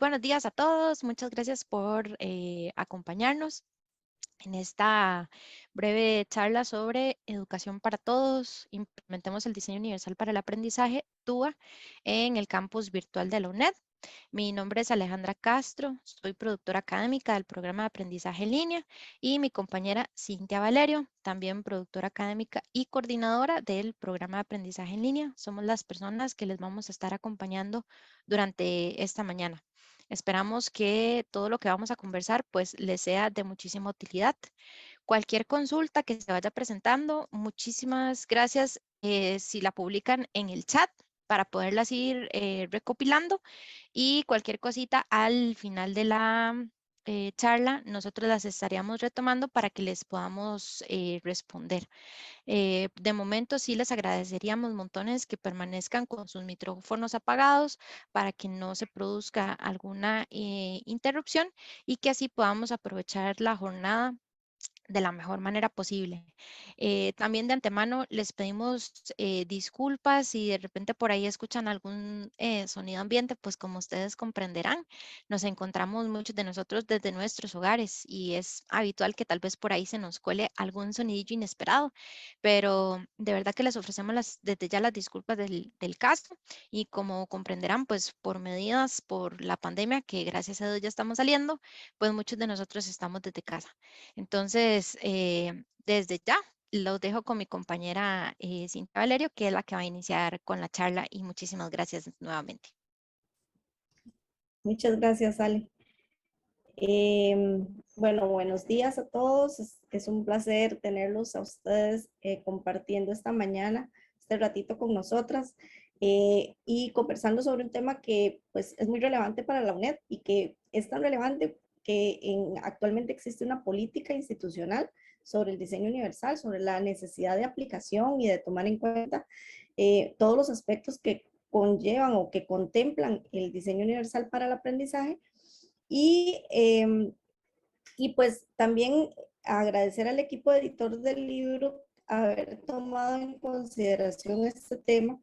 buenos días a todos. Muchas gracias por acompañarnos en esta breve charla sobre educación para todos. Implementemos el diseño universal para el aprendizaje, TUA, en el campus virtual de la UNED. Mi nombre es Alejandra Castro, soy productora académica del programa de aprendizaje en línea y mi compañera Cintia Valerio, también productora académica y coordinadora del programa de aprendizaje en línea. Somos las personas que les vamos a estar acompañando durante esta mañana. Esperamos que todo lo que vamos a conversar pues les sea de muchísima utilidad. Cualquier consulta que se vaya presentando, muchísimas gracias si la publican en el chat para poderlas ir recopilando y cualquier cosita al final de la charla, nosotros las estaríamos retomando para que les podamos responder. De momento sí les agradeceríamos montones que permanezcan con sus micrófonos apagados para que no se produzca alguna interrupción y que así podamos aprovechar la jornada de la mejor manera posible. También de antemano les pedimos disculpas si de repente por ahí escuchan algún sonido ambiente, pues como ustedes comprenderán, nos encontramos muchos de nosotros desde nuestros hogares y es habitual que tal vez por ahí se nos cuele algún sonidillo inesperado, pero de verdad que les ofrecemos desde ya las disculpas del caso y como comprenderán, pues por medidas, por la pandemia, que gracias a Dios ya estamos saliendo, pues muchos de nosotros estamos desde casa. Entonces, desde ya los dejo con mi compañera Cintia Valerio, que es la que va a iniciar con la charla y muchísimas gracias nuevamente. Muchas gracias, Ale. Bueno, buenos días a todos. Es un placer tenerlos a ustedes compartiendo esta mañana, este ratito con nosotras y conversando sobre un tema que pues es muy relevante para la UNED y que es tan relevante que actualmente existe una política institucional sobre el diseño universal, sobre la necesidad de aplicación y de tomar en cuenta todos los aspectos que conllevan o que contemplan el diseño universal para el aprendizaje y, y pues también agradecer al equipo editor del libro haber tomado en consideración este tema,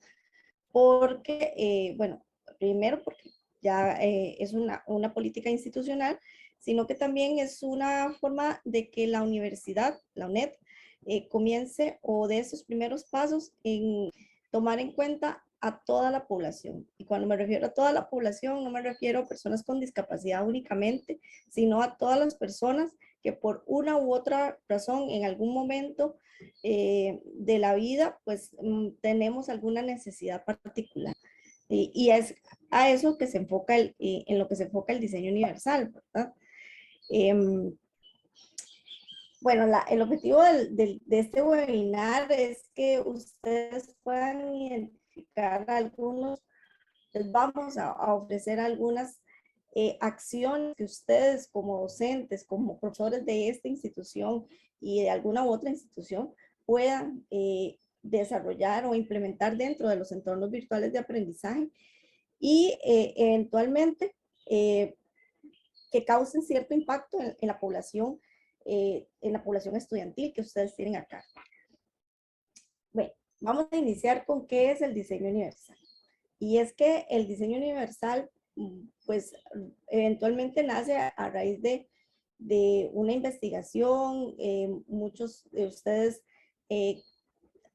porque, bueno, primero porque ya es una política institucional, sino que también es una forma de que la universidad, la UNED, comience o dé esos primeros pasos en tomar en cuenta a toda la población. Y cuando me refiero a toda la población, no me refiero a personas con discapacidad únicamente, sino a todas las personas que por una u otra razón en algún momento de la vida, pues tenemos alguna necesidad particular. Y es a eso que se enfoca en lo que se enfoca el diseño universal, ¿verdad? Bueno, el objetivo de este webinar es que ustedes puedan identificar algunos, les vamos a ofrecer algunas acciones que ustedes como docentes, como profesores de esta institución y de alguna u otra institución puedan desarrollar o implementar dentro de los entornos virtuales de aprendizaje y eventualmente que causen cierto impacto en la población estudiantil que ustedes tienen acá. Bueno, vamos a iniciar con qué es el diseño universal. Y es que el diseño universal, pues, eventualmente nace a raíz de una investigación. Muchos de ustedes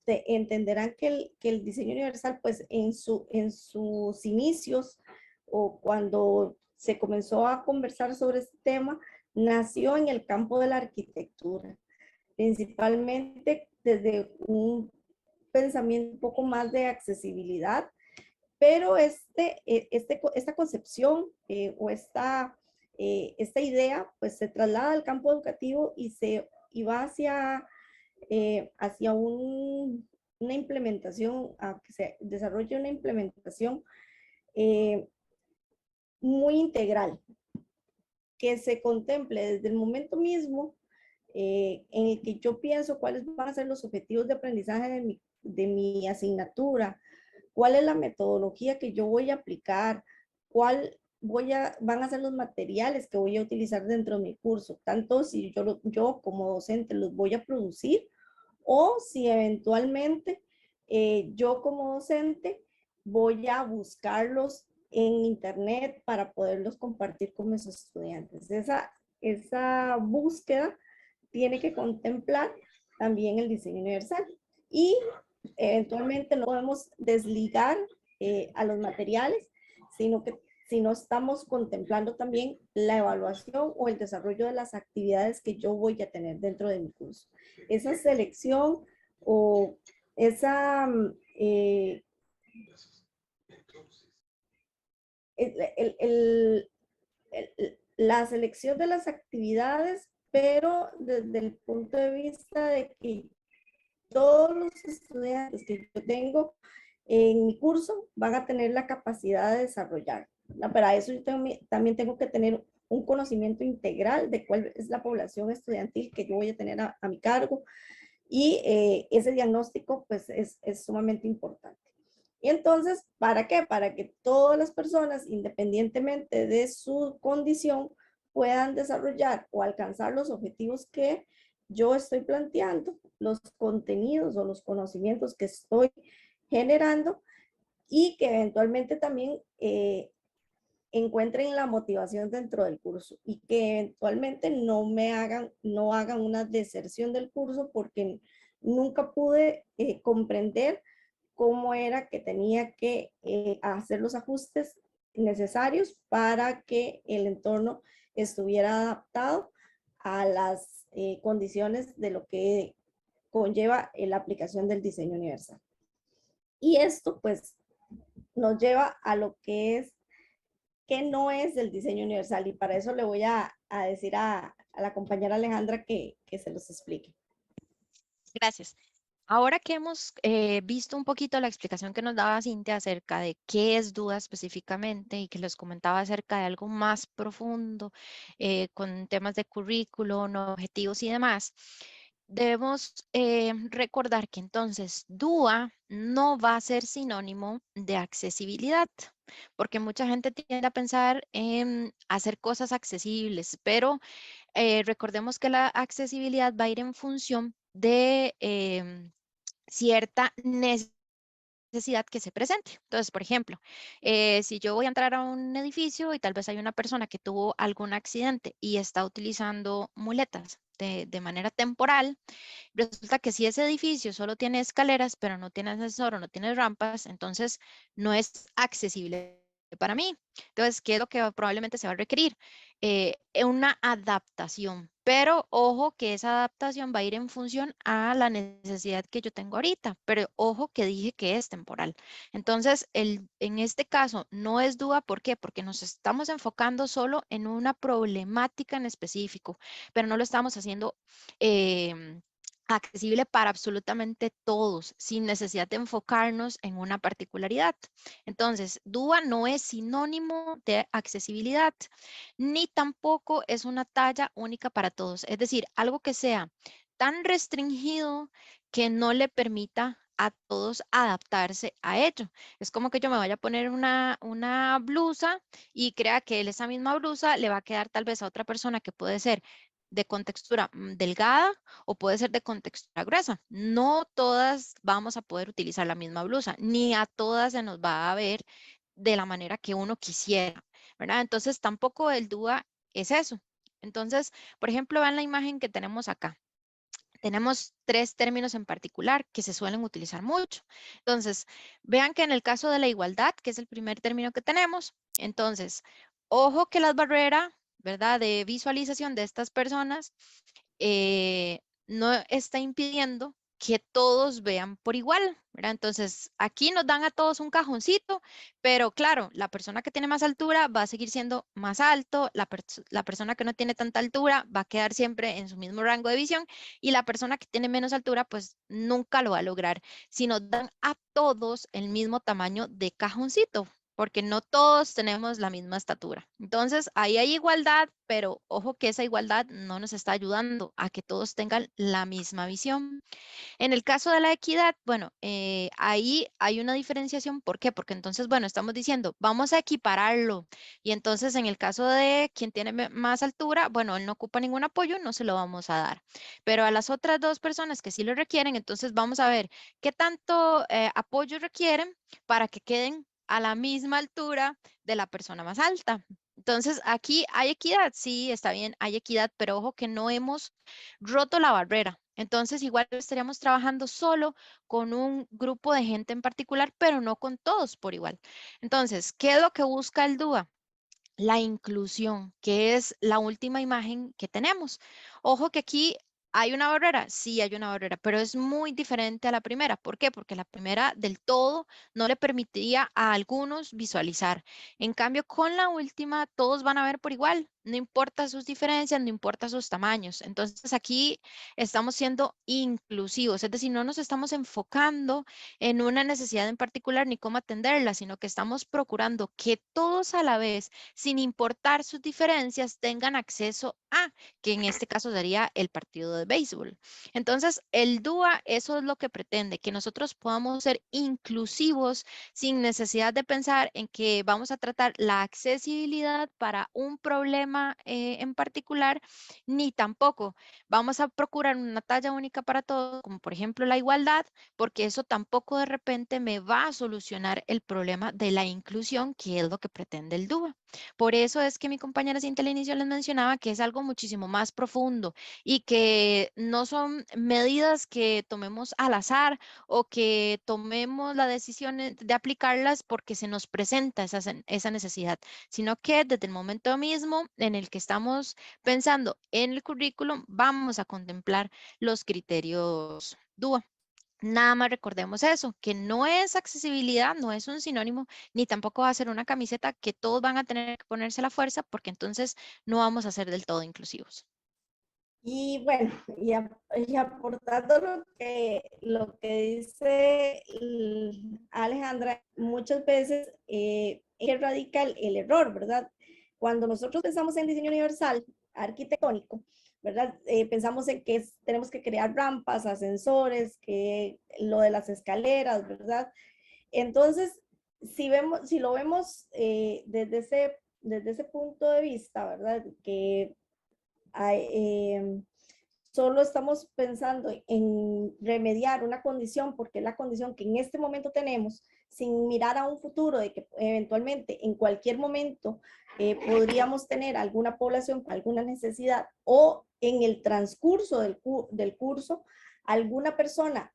entenderán que el diseño universal, pues, en sus inicios o cuando se comenzó a conversar sobre este tema, nació en el campo de la arquitectura, principalmente desde un pensamiento un poco más de accesibilidad, pero esta concepción o esta idea pues se traslada al campo educativo y va hacia una implementación, a que se desarrolle una implementación muy integral, que se contemple desde el momento mismo en el que yo pienso cuáles van a ser los objetivos de aprendizaje de mi asignatura, cuál es la metodología que yo voy a aplicar, van a ser los materiales que voy a utilizar dentro de mi curso, tanto si yo como docente los voy a producir o si eventualmente yo como docente voy a buscarlos en internet para poderlos compartir con mis estudiantes. Esa búsqueda tiene que contemplar también el diseño universal y eventualmente no podemos desligar a los materiales, sino que si no estamos contemplando también la evaluación o el desarrollo de las actividades que yo voy a tener dentro de mi curso. Esa selección o esa la selección de las actividades, pero desde el punto de vista de que todos los estudiantes que yo tengo en mi curso van a tener la capacidad de desarrollar. Para eso yo también tengo que tener un conocimiento integral de cuál es la población estudiantil que yo voy a tener a mi cargo y ese diagnóstico pues es sumamente importante. Y entonces, ¿para qué? Para que todas las personas, independientemente de su condición, puedan desarrollar o alcanzar los objetivos que yo estoy planteando, los contenidos o los conocimientos que estoy generando y que eventualmente también encuentren la motivación dentro del curso y que eventualmente no hagan una deserción del curso porque nunca pude comprender cómo era que tenía que hacer los ajustes necesarios para que el entorno estuviera adaptado a las condiciones de lo que conlleva la aplicación del diseño universal. Y esto pues nos lleva a lo que es qué no es el diseño universal y para eso le voy a decir a la compañera Alejandra que se los explique. Gracias. Ahora que hemos visto un poquito la explicación que nos daba Cintia acerca de qué es duda específicamente y que les comentaba acerca de algo más profundo con temas de currículum, objetivos y demás, debemos recordar que entonces DUA no va a ser sinónimo de accesibilidad, porque mucha gente tiende a pensar en hacer cosas accesibles, pero recordemos que la accesibilidad va a ir en función de cierta necesidad que se presente. Entonces, por ejemplo, si yo voy a entrar a un edificio y tal vez hay una persona que tuvo algún accidente y está utilizando muletas de manera temporal, resulta que si ese edificio solo tiene escaleras, pero no tiene ascensor o no tiene rampas, entonces no es accesible para mí. Entonces, ¿qué es lo que probablemente se va a requerir? Una adaptación, pero ojo que esa adaptación va a ir en función a la necesidad que yo tengo ahorita, pero ojo que dije que es temporal. Entonces, en este caso no es duda, ¿por qué? Porque nos estamos enfocando solo en una problemática en específico, pero no lo estamos haciendo accesible para absolutamente todos, sin necesidad de enfocarnos en una particularidad. Entonces, DUA no es sinónimo de accesibilidad, ni tampoco es una talla única para todos. Es decir, algo que sea tan restringido que no le permita a todos adaptarse a ello. Es como que yo me vaya a poner una blusa y crea que esa misma blusa le va a quedar tal vez a otra persona que puede ser de contextura delgada o puede ser de contextura gruesa. No todas vamos a poder utilizar la misma blusa, ni a todas se nos va a ver de la manera que uno quisiera, ¿verdad? Entonces tampoco el DUA es eso. Entonces, por ejemplo, vean la imagen que tenemos acá. Tenemos tres términos en particular que se suelen utilizar mucho. Entonces, vean que en el caso de la igualdad, que es el primer término que tenemos, entonces, ojo que las barreras, ¿verdad? De visualización de estas personas no está impidiendo que todos vean por igual, ¿verdad? Entonces, aquí nos dan a todos un cajoncito, pero claro, la persona que tiene más altura va a seguir siendo más alto, la persona que no tiene tanta altura va a quedar siempre en su mismo rango de visión y la persona que tiene menos altura, pues nunca lo va a lograr. Si nos dan a todos el mismo tamaño de cajoncito, porque no todos tenemos la misma estatura. Entonces, ahí hay igualdad, pero ojo que esa igualdad no nos está ayudando a que todos tengan la misma visión. En el caso de la equidad, bueno, ahí hay una diferenciación. ¿Por qué? Porque entonces, bueno, estamos diciendo, vamos a equipararlo. Y entonces, en el caso de quien tiene más altura, bueno, él no ocupa ningún apoyo, no se lo vamos a dar. Pero a las otras dos personas que sí lo requieren, entonces vamos a ver qué tanto apoyo requieren para que queden a la misma altura de la persona más alta. Entonces, aquí hay equidad, sí, está bien, hay equidad, pero ojo que no hemos roto la barrera. Entonces, igual estaríamos trabajando solo con un grupo de gente en particular, pero no con todos por igual. Entonces, ¿qué es lo que busca el DUA? La inclusión, que es la última imagen que tenemos. Ojo que aquí hay una barrera, sí hay una barrera, pero es muy diferente a la primera. ¿Por qué? Porque la primera del todo no le permitiría a algunos visualizar. En cambio, con la última, todos van a ver por igual, no importa sus diferencias, no importa sus tamaños. Entonces, aquí estamos siendo inclusivos, es decir, no nos estamos enfocando en una necesidad en particular ni cómo atenderla, sino que estamos procurando que todos a la vez, sin importar sus diferencias, tengan acceso a, que en este caso sería el partido de béisbol. Entonces, el DUA, eso es lo que pretende, que nosotros podamos ser inclusivos sin necesidad de pensar en que vamos a tratar la accesibilidad para un problema en particular, ni tampoco vamos a procurar una talla única para todos, como por ejemplo la igualdad, porque eso tampoco de repente me va a solucionar el problema de la inclusión, que es lo que pretende el DUA. Por eso es que mi compañera Cintia al inicio les mencionaba que es algo muchísimo más profundo y que no son medidas que tomemos al azar o que tomemos la decisión de aplicarlas porque se nos presenta esa necesidad, sino que desde el momento mismo en el que estamos pensando en el currículum, vamos a contemplar los criterios DUA. Nada más recordemos eso, que no es accesibilidad, no es un sinónimo, ni tampoco va a ser una camiseta que todos van a tener que ponerse a la fuerza, porque entonces no vamos a ser del todo inclusivos. Y bueno, y aportando lo que dice Alejandra, muchas veces que radica el error, ¿verdad? Cuando nosotros pensamos en diseño universal arquitectónico, ¿verdad? Pensamos en que tenemos que crear rampas, ascensores, que lo de las escaleras, ¿verdad? Entonces, si lo vemos desde ese punto de vista, ¿verdad? Que hay, solo estamos pensando en remediar una condición porque es la condición que en este momento tenemos, sin mirar a un futuro de que eventualmente en cualquier momento podríamos tener alguna población con alguna necesidad o en el transcurso del curso alguna persona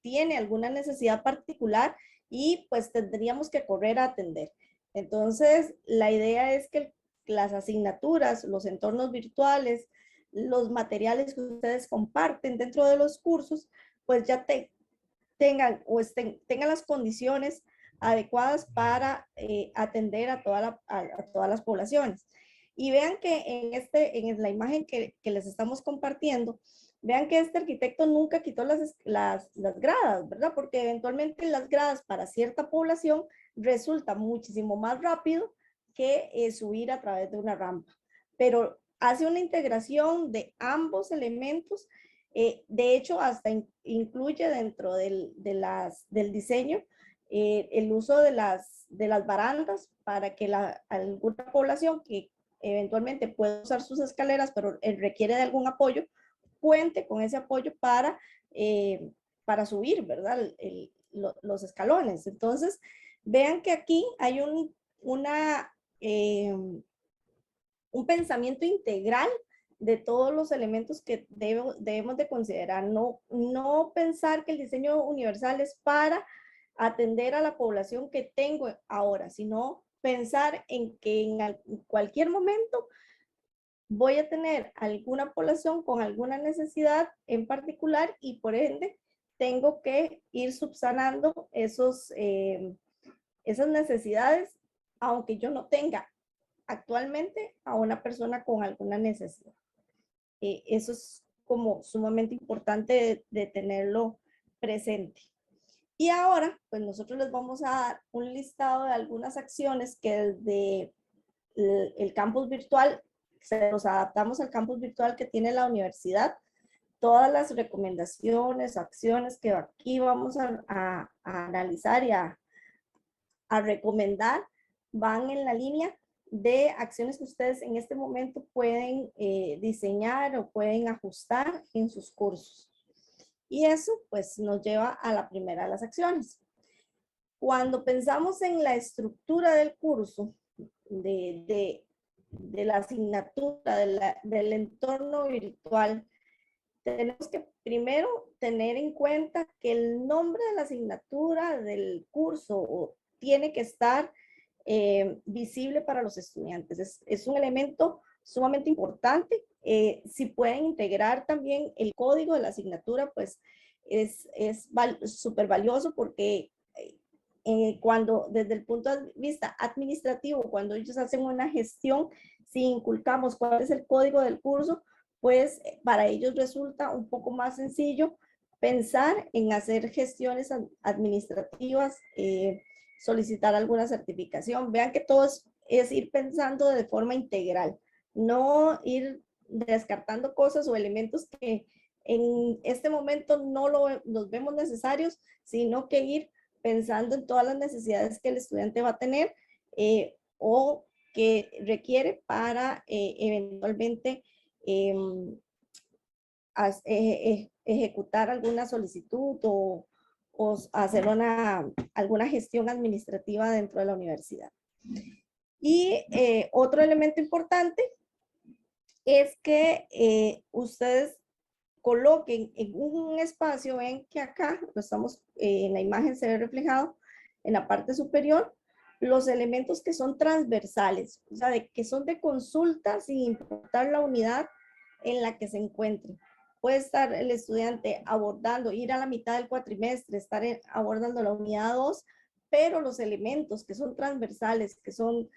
tiene alguna necesidad particular y pues tendríamos que correr a atender. Entonces, la idea es que las asignaturas, los entornos virtuales, los materiales que ustedes comparten dentro de los cursos, pues ya tengan las condiciones adecuadas para atender a todas las poblaciones. Y vean que en la imagen que les estamos compartiendo, vean que este arquitecto nunca quitó las gradas, ¿verdad? Porque eventualmente las gradas para cierta población resulta muchísimo más rápido que subir a través de una rampa. Pero hace una integración de ambos elementos. De hecho, hasta incluye dentro del diseño el uso de las barandas para que alguna población que eventualmente puede usar sus escaleras, pero requiere de algún apoyo, cuente con ese apoyo para subir, ¿verdad? Los escalones. Entonces, vean que aquí hay un pensamiento integral de todos los elementos que debemos de considerar. No pensar que el diseño universal es para atender a la población que tengo ahora, sino pensar en que en cualquier momento voy a tener alguna población con alguna necesidad en particular y por ende tengo que ir subsanando esas necesidades, aunque yo no tenga actualmente a una persona con alguna necesidad. Eso es como sumamente importante de tenerlo presente. Y ahora, pues nosotros les vamos a dar un listado de algunas acciones que desde el campus virtual, se los adaptamos al campus virtual que tiene la universidad. Todas las recomendaciones, acciones que aquí vamos a analizar y a recomendar van en la línea de acciones que ustedes en este momento pueden diseñar o pueden ajustar en sus cursos. Y eso pues nos lleva a la primera de las acciones. Cuando pensamos en la estructura del curso, de la asignatura, del entorno virtual, tenemos que primero tener en cuenta que el nombre de la asignatura del curso tiene que estar visible para los estudiantes. Es un elemento sumamente importante. Si pueden integrar también el código de la asignatura, pues es súper valioso porque cuando desde el punto de vista administrativo, cuando ellos hacen una gestión, si inculcamos cuál es el código del curso, pues para ellos resulta un poco más sencillo pensar en hacer gestiones administrativas, solicitar alguna certificación. Vean que todo es ir pensando de forma integral, no ir descartando cosas o elementos que en este momento no los vemos necesarios, sino que ir pensando en todas las necesidades que el estudiante va a tener o que requiere para eventualmente ejecutar alguna solicitud o hacer alguna gestión administrativa dentro de la universidad. Y otro elemento importante es que ustedes coloquen en un espacio, ven que acá lo estamos, en la imagen se ve reflejado en la parte superior, los elementos que son transversales, o sea, que son de consulta sin importar la unidad en la que se encuentre. Puede estar el estudiante abordando, ir a la mitad del cuatrimestre, estar abordando la unidad 2, pero los elementos que son transversales, que son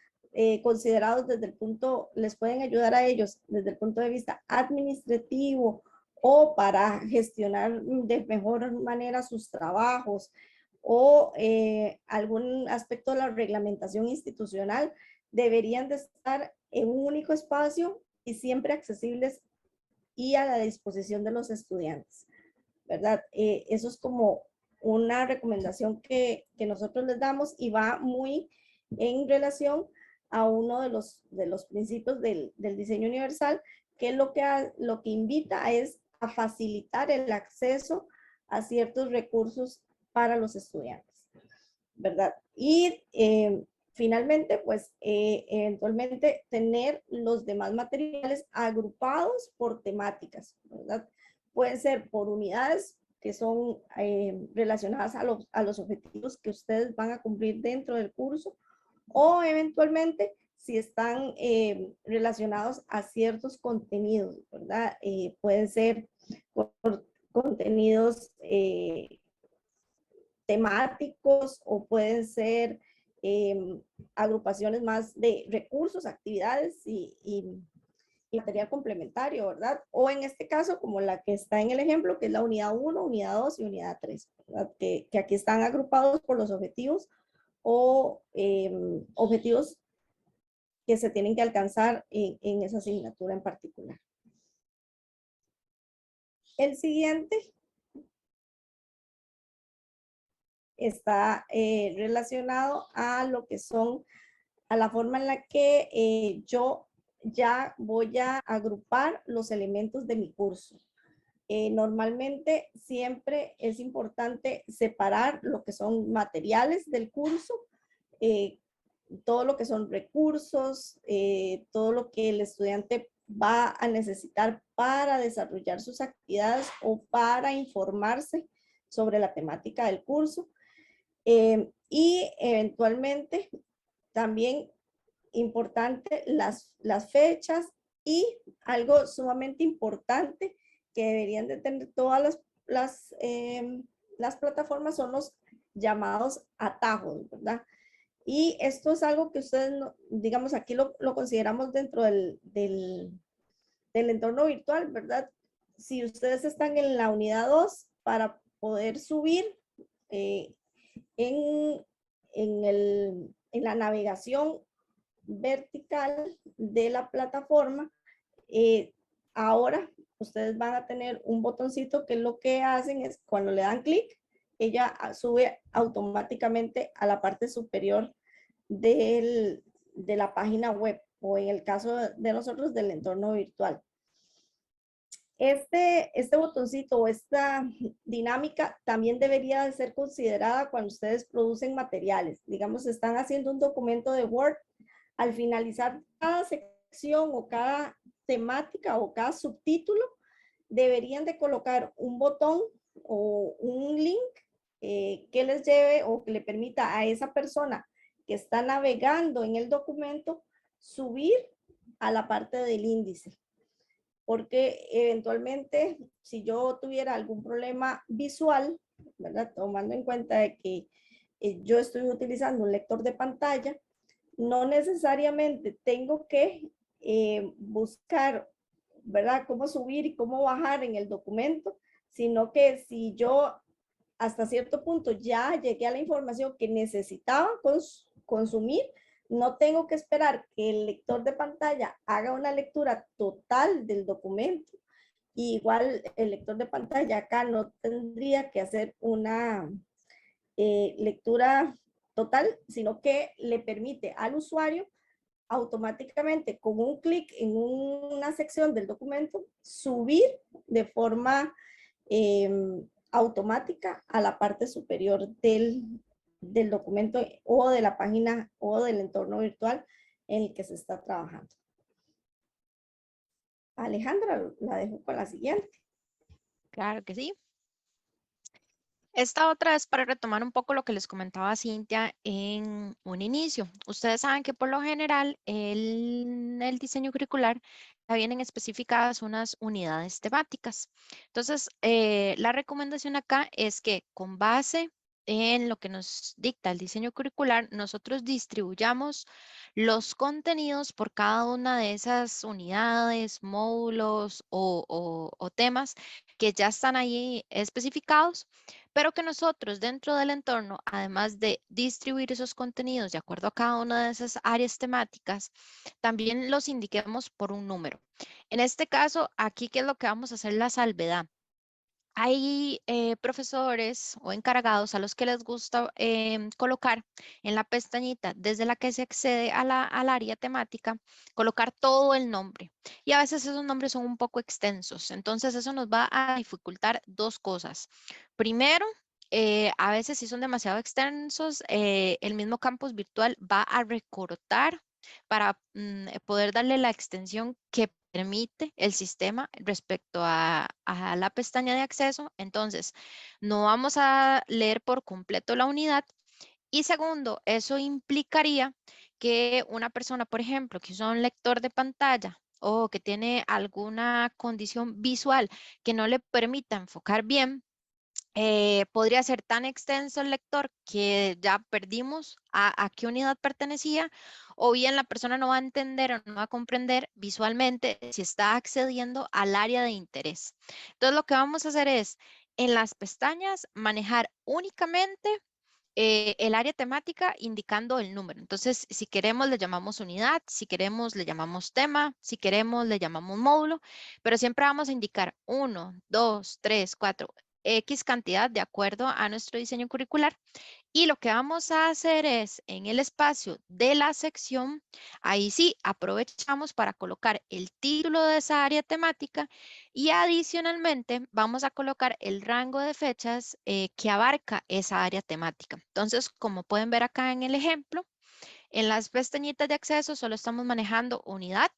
considerados desde el punto, les pueden ayudar a ellos desde el punto de vista administrativo o para gestionar de mejor manera sus trabajos o algún aspecto de la reglamentación institucional, deberían de estar en un único espacio y siempre accesibles y a la disposición de los estudiantes, ¿verdad? Eso es como una recomendación que nosotros les damos y va muy en relación a uno de los principios del diseño universal, que es lo que invita es a facilitar el acceso a ciertos recursos para los estudiantes, ¿verdad? Y finalmente, pues eventualmente tener los demás materiales agrupados por temáticas, ¿verdad? Pueden ser por unidades que son relacionadas a los objetivos que ustedes van a cumplir dentro del curso o eventualmente si están relacionados a ciertos contenidos, ¿verdad? Pueden ser contenidos temáticos o pueden ser agrupaciones más de recursos, actividades y material complementario, ¿verdad? O en este caso, como la que está en el ejemplo, que es la unidad 1, unidad 2 y unidad 3, ¿verdad? Que aquí están agrupados por los objetivos o objetivos que se tienen que alcanzar en esa asignatura en particular. El siguiente está relacionado a lo que son, a la forma en la que yo ya voy a agrupar los elementos de mi curso. Normalmente siempre es importante separar lo que son materiales del curso, todo lo que son recursos, todo lo que el estudiante va a necesitar para desarrollar sus actividades o para informarse sobre la temática del curso. Y eventualmente también importante las fechas y algo sumamente importante que deberían de tener todas las plataformas son los llamados atajos, ¿verdad? Y esto es algo que ustedes, digamos, aquí lo consideramos dentro del entorno virtual, ¿verdad? Si ustedes están en la unidad 2, para poder subir eh, en, en la navegación vertical de la plataforma, ahora ustedes van a tener un botoncito que lo que hacen es cuando le dan clic, ella sube automáticamente a la parte superior de la página web o en el caso de nosotros del entorno virtual. Este botoncito o esta dinámica también debería de ser considerada cuando ustedes producen materiales. Digamos, están haciendo un documento de Word, al finalizar cada sección o cada temática o cada subtítulo, deberían de colocar un botón o un link que les lleve o que le permita a esa persona que está navegando en el documento subir a la parte del índice. Porque eventualmente, si yo tuviera algún problema visual, ¿verdad? Tomando en cuenta de que yo estoy utilizando un lector de pantalla, no necesariamente tengo que buscar, ¿verdad? Cómo subir y cómo bajar en el documento, sino que si yo hasta cierto punto ya llegué a la información que necesitaba consumir, no tengo que esperar que el lector de pantalla haga una lectura total del documento. Y igual el lector de pantalla acá no tendría que hacer una lectura total, sino que le permite al usuario automáticamente con un clic en una sección del documento subir de forma eh, automática a la parte superior del documento o de la página o del entorno virtual en el que se está trabajando. Alejandra, la dejo con la siguiente. Claro que sí. Esta otra es para retomar un poco lo que les comentaba Cintia en un inicio. Ustedes saben que por lo general en el diseño curricular ya vienen especificadas unas unidades temáticas. Entonces, la recomendación acá es que con base en lo que nos dicta el diseño curricular, nosotros distribuyamos los contenidos por cada una de esas unidades, módulos o temas que ya están ahí especificados, pero que nosotros dentro del entorno, además de distribuir esos contenidos de acuerdo a cada una de esas áreas temáticas, también los indiquemos por un número. En este caso, aquí, ¿qué es lo que vamos a hacer? La salvedad. Hay profesores o encargados a los que les gusta colocar en la pestañita desde la que se accede a al área temática, colocar todo el nombre. Y a veces esos nombres son un poco extensos. Entonces eso nos va a dificultar dos cosas. Primero, a veces si son demasiado extensos, el mismo campus virtual va a recortar para poder darle la extensión que permite el sistema respecto a la pestaña de acceso. Entonces, no vamos a leer por completo la unidad. Y segundo, eso implicaría que una persona, por ejemplo, que usa un lector de pantalla o que tiene alguna condición visual que no le permita enfocar bien, podría ser tan extenso el lector que ya perdimos a qué unidad pertenecía, o bien la persona no va a entender o no va a comprender visualmente si está accediendo al área de interés. Entonces, lo que vamos a hacer es, en las pestañas, manejar únicamente el área temática indicando el número. Entonces, si queremos, le llamamos unidad, si queremos, le llamamos tema, si queremos, le llamamos módulo, pero siempre vamos a indicar 1, 2, 3, 4, X cantidad de acuerdo a nuestro diseño curricular. Y lo que vamos a hacer es, en el espacio de la sección, ahí sí aprovechamos para colocar el título de esa área temática y adicionalmente vamos a colocar el rango de fechas que abarca esa área temática. Entonces, como pueden ver acá en el ejemplo, en las pestañitas de acceso solo estamos manejando unidad,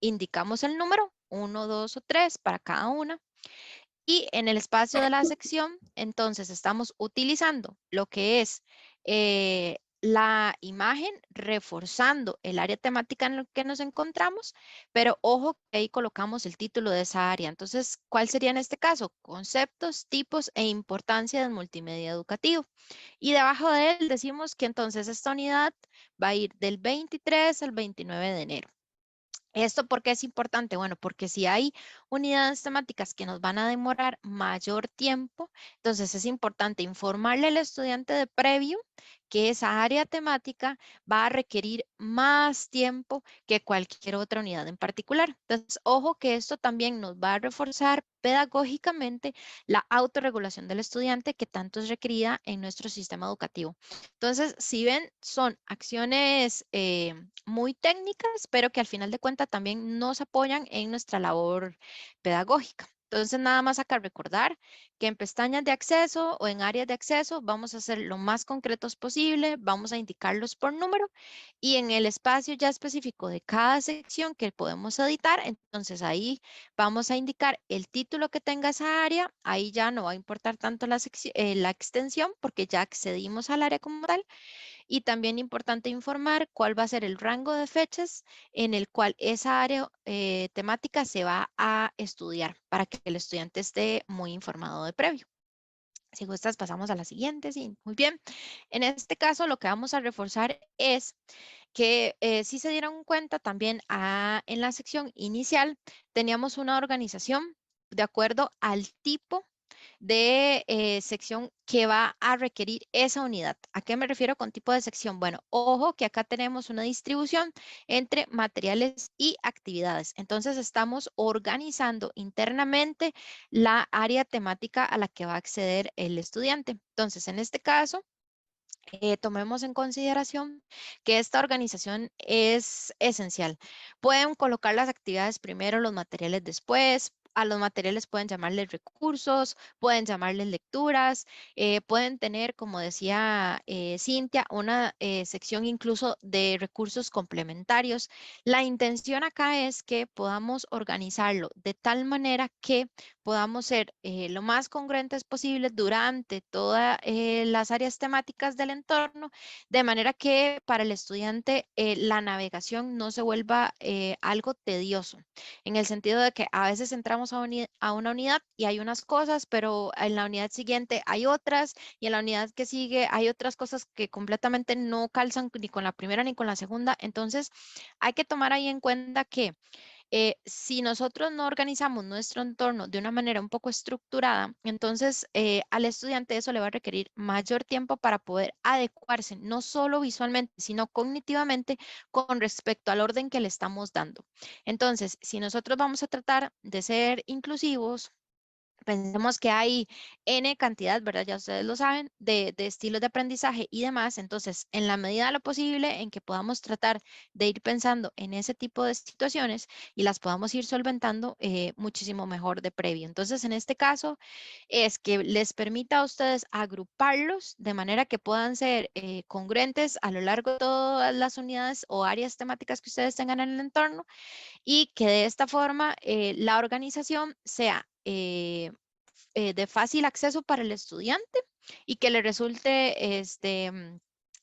indicamos el número, 1, 2 o 3 para cada una. Y en el espacio de la sección, entonces estamos utilizando lo que es la imagen, reforzando el área temática en la que nos encontramos, pero ojo que ahí colocamos el título de esa área. Entonces, ¿cuál sería en este caso? Conceptos, tipos e importancia del multimedia educativo. Y debajo de él decimos que entonces esta unidad va a ir del 23 al 29 de enero. ¿Esto por qué es importante? Bueno, porque si hay unidades temáticas que nos van a demorar mayor tiempo, entonces es importante informarle al estudiante de previo que esa área temática va a requerir más tiempo que cualquier otra unidad en particular. Entonces, ojo que esto también nos va a reforzar pedagógicamente la autorregulación del estudiante que tanto es requerida en nuestro sistema educativo. Entonces, si ven, son acciones muy técnicas, pero que al final de cuentas también nos apoyan en nuestra labor pedagógica. Entonces, nada más acá recordar que en pestañas de acceso o en áreas de acceso vamos a ser lo más concretos posible, vamos a indicarlos por número y en el espacio ya específico de cada sección que podemos editar, entonces ahí vamos a indicar el título que tenga esa área, ahí ya no va a importar tanto la extensión porque ya accedimos al área como tal. Y también importante informar cuál va a ser el rango de fechas en el cual esa área temática se va a estudiar para que el estudiante esté muy informado de previo. Si gustas, pasamos a la siguiente. Sí, muy bien. En este caso, lo que vamos a reforzar es que si se dieron cuenta también en la sección inicial, teníamos una organización de acuerdo al tipo de sección que va a requerir esa unidad. ¿A qué me refiero con tipo de sección? Bueno, ojo que acá tenemos una distribución entre materiales y actividades. Entonces estamos organizando internamente la área temática a la que va a acceder el estudiante. Entonces, en este caso, tomemos en consideración que esta organización es esencial. Pueden colocar las actividades primero, los materiales después. A los materiales pueden llamarles recursos, pueden llamarles lecturas, pueden tener, como decía Cintia, una sección incluso de recursos complementarios. La intención acá es que podamos organizarlo de tal manera que podamos ser lo más congruentes posible durante todas las áreas temáticas del entorno, de manera que para el estudiante la navegación no se vuelva algo tedioso, en el sentido de que a veces entramos a una unidad y hay unas cosas, pero en la unidad siguiente hay otras, y en la unidad que sigue hay otras cosas que completamente no calzan ni con la primera ni con la segunda. Entonces, hay que tomar ahí en cuenta que si nosotros no organizamos nuestro entorno de una manera un poco estructurada, entonces al estudiante eso le va a requerir mayor tiempo para poder adecuarse, no solo visualmente, sino cognitivamente con respecto al orden que le estamos dando. Entonces, si nosotros vamos a tratar de ser inclusivos, pensemos que hay N cantidad, ¿verdad? Ya ustedes lo saben, de estilos de aprendizaje y demás. Entonces, en la medida de lo posible en que podamos tratar de ir pensando en ese tipo de situaciones y las podamos ir solventando muchísimo mejor de previo. Entonces, en este caso, es que les permita a ustedes agruparlos de manera que puedan ser congruentes a lo largo de todas las unidades o áreas temáticas que ustedes tengan en el entorno, y que de esta forma la organización sea de fácil acceso para el estudiante y que le resulte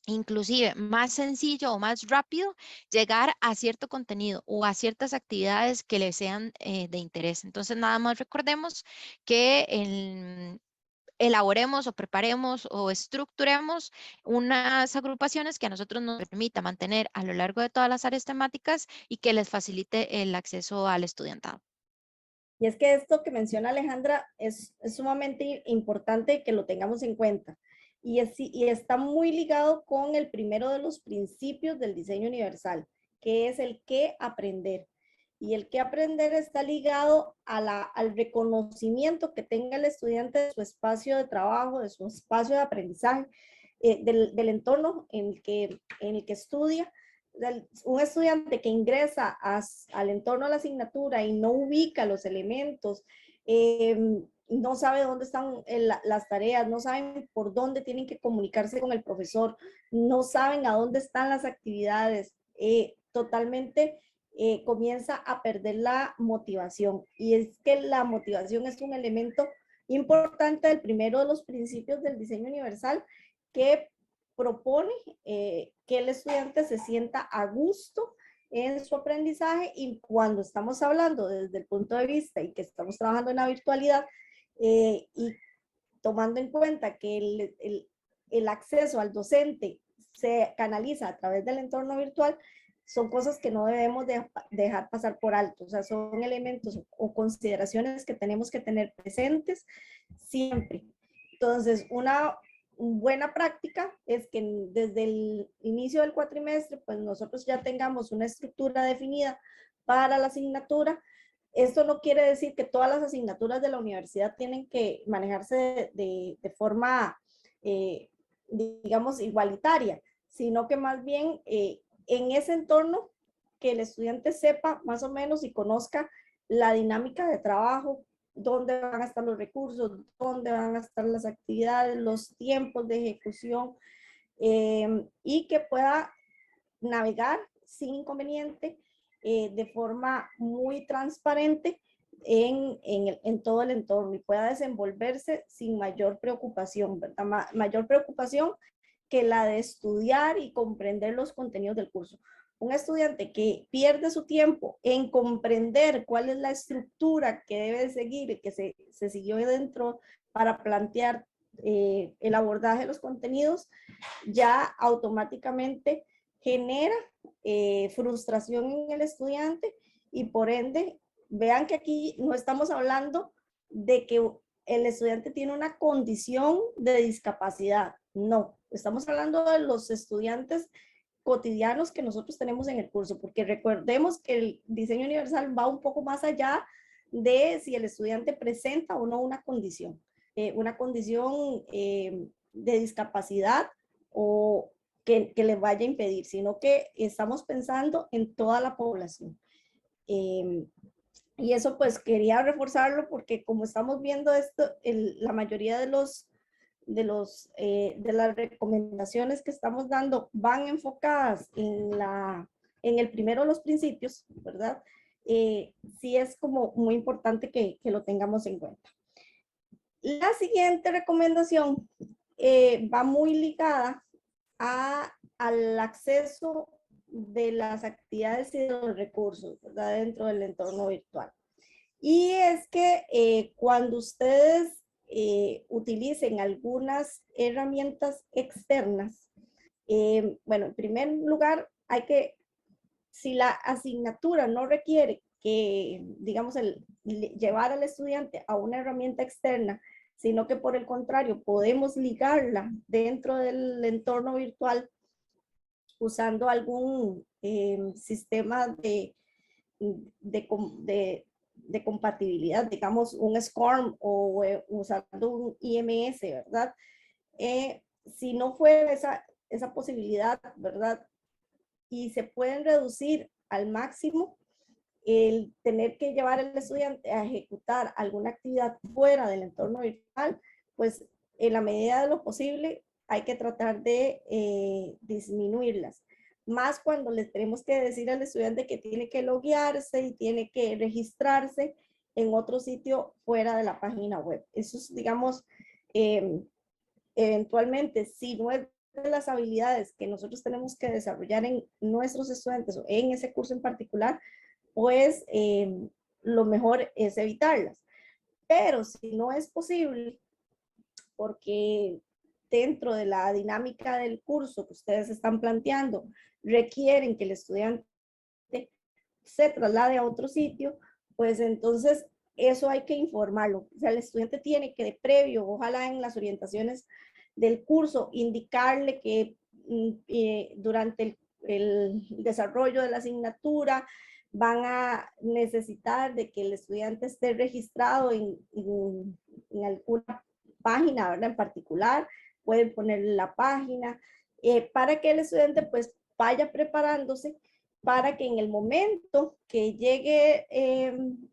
inclusive más sencillo o más rápido llegar a cierto contenido o a ciertas actividades que le sean de interés. Entonces, nada más recordemos que elaboremos o preparemos o estructuremos unas agrupaciones que a nosotros nos permita mantener a lo largo de todas las áreas temáticas y que les facilite el acceso al estudiantado. Y es que esto que menciona Alejandra es sumamente importante que lo tengamos en cuenta. Y está muy ligado con el primero de los principios del diseño universal, que es el qué aprender. Y el qué aprender está ligado al reconocimiento que tenga el estudiante de su espacio de trabajo, de su espacio de aprendizaje, del entorno en el que estudia. Un estudiante que ingresa al entorno de la asignatura y no ubica los elementos, no sabe dónde están las tareas, no saben por dónde tienen que comunicarse con el profesor, no saben a dónde están las actividades, totalmente comienza a perder la motivación. Y es que la motivación es un elemento importante del primero de los principios del diseño universal, que propone que el estudiante se sienta a gusto en su aprendizaje. Y cuando estamos hablando desde el punto de vista y que estamos trabajando en la virtualidad y tomando en cuenta que el acceso al docente se canaliza a través del entorno virtual, son cosas que no debemos dejar pasar por alto. O sea, son elementos o consideraciones que tenemos que tener presentes siempre. Entonces, una buena práctica es que desde el inicio del cuatrimestre, pues nosotros ya tengamos una estructura definida para la asignatura. Esto no quiere decir que todas las asignaturas de la universidad tienen que manejarse de forma, digamos, igualitaria, sino que más bien en ese entorno que el estudiante sepa más o menos y conozca la dinámica de trabajo, dónde van a estar los recursos, dónde van a estar las actividades, los tiempos de ejecución, y que pueda navegar sin inconveniente, de forma muy transparente en todo el entorno y pueda desenvolverse sin mayor preocupación, ¿verdad? Mayor preocupación que la de estudiar y comprender los contenidos del curso. Un estudiante que pierde su tiempo en comprender cuál es la estructura que debe seguir y que se siguió dentro para plantear el abordaje de los contenidos, ya automáticamente genera frustración en el estudiante y por ende, vean que aquí no estamos hablando de que el estudiante tiene una condición de discapacidad, no, estamos hablando de los estudiantes cotidianos que nosotros tenemos en el curso, porque recordemos que el diseño universal va un poco más allá de si el estudiante presenta o no una condición de discapacidad o que le vaya a impedir, sino que estamos pensando en toda la población. Y eso pues quería reforzarlo porque como estamos viendo esto, la mayoría de las recomendaciones que estamos dando van enfocadas en el primero de los principios, ¿verdad? Sí es como muy importante que lo tengamos en cuenta. La siguiente recomendación va muy ligada al acceso de las actividades y de los recursos, ¿verdad? Dentro del entorno virtual. Y es que cuando ustedes utilicen algunas herramientas externas, bueno, en primer lugar, si la asignatura no requiere que, digamos, llevar al estudiante a una herramienta externa, sino que por el contrario, podemos ligarla dentro del entorno virtual usando algún sistema de compatibilidad, digamos un SCORM o usando un IMS, ¿verdad? Si no fuera esa posibilidad, ¿verdad? Y se pueden reducir al máximo el tener que llevar al estudiante a ejecutar alguna actividad fuera del entorno virtual, pues en la medida de lo posible hay que tratar de disminuirlas. Más cuando le tenemos que decir al estudiante que tiene que loguearse y tiene que registrarse en otro sitio fuera de la página web. Eso es, digamos, eventualmente, si no es de las habilidades que nosotros tenemos que desarrollar en nuestros estudiantes o en ese curso en particular, pues lo mejor es evitarlas. Pero si no es posible, porque dentro de la dinámica del curso que ustedes están planteando, requieren que el estudiante se traslade a otro sitio, pues entonces eso hay que informarlo. O sea, el estudiante tiene que de previo, ojalá en las orientaciones del curso, indicarle que durante el desarrollo de la asignatura van a necesitar de que el estudiante esté registrado en alguna página, ¿verdad? En particular, pueden poner la página para que el estudiante pues vaya preparándose para que en el momento que llegue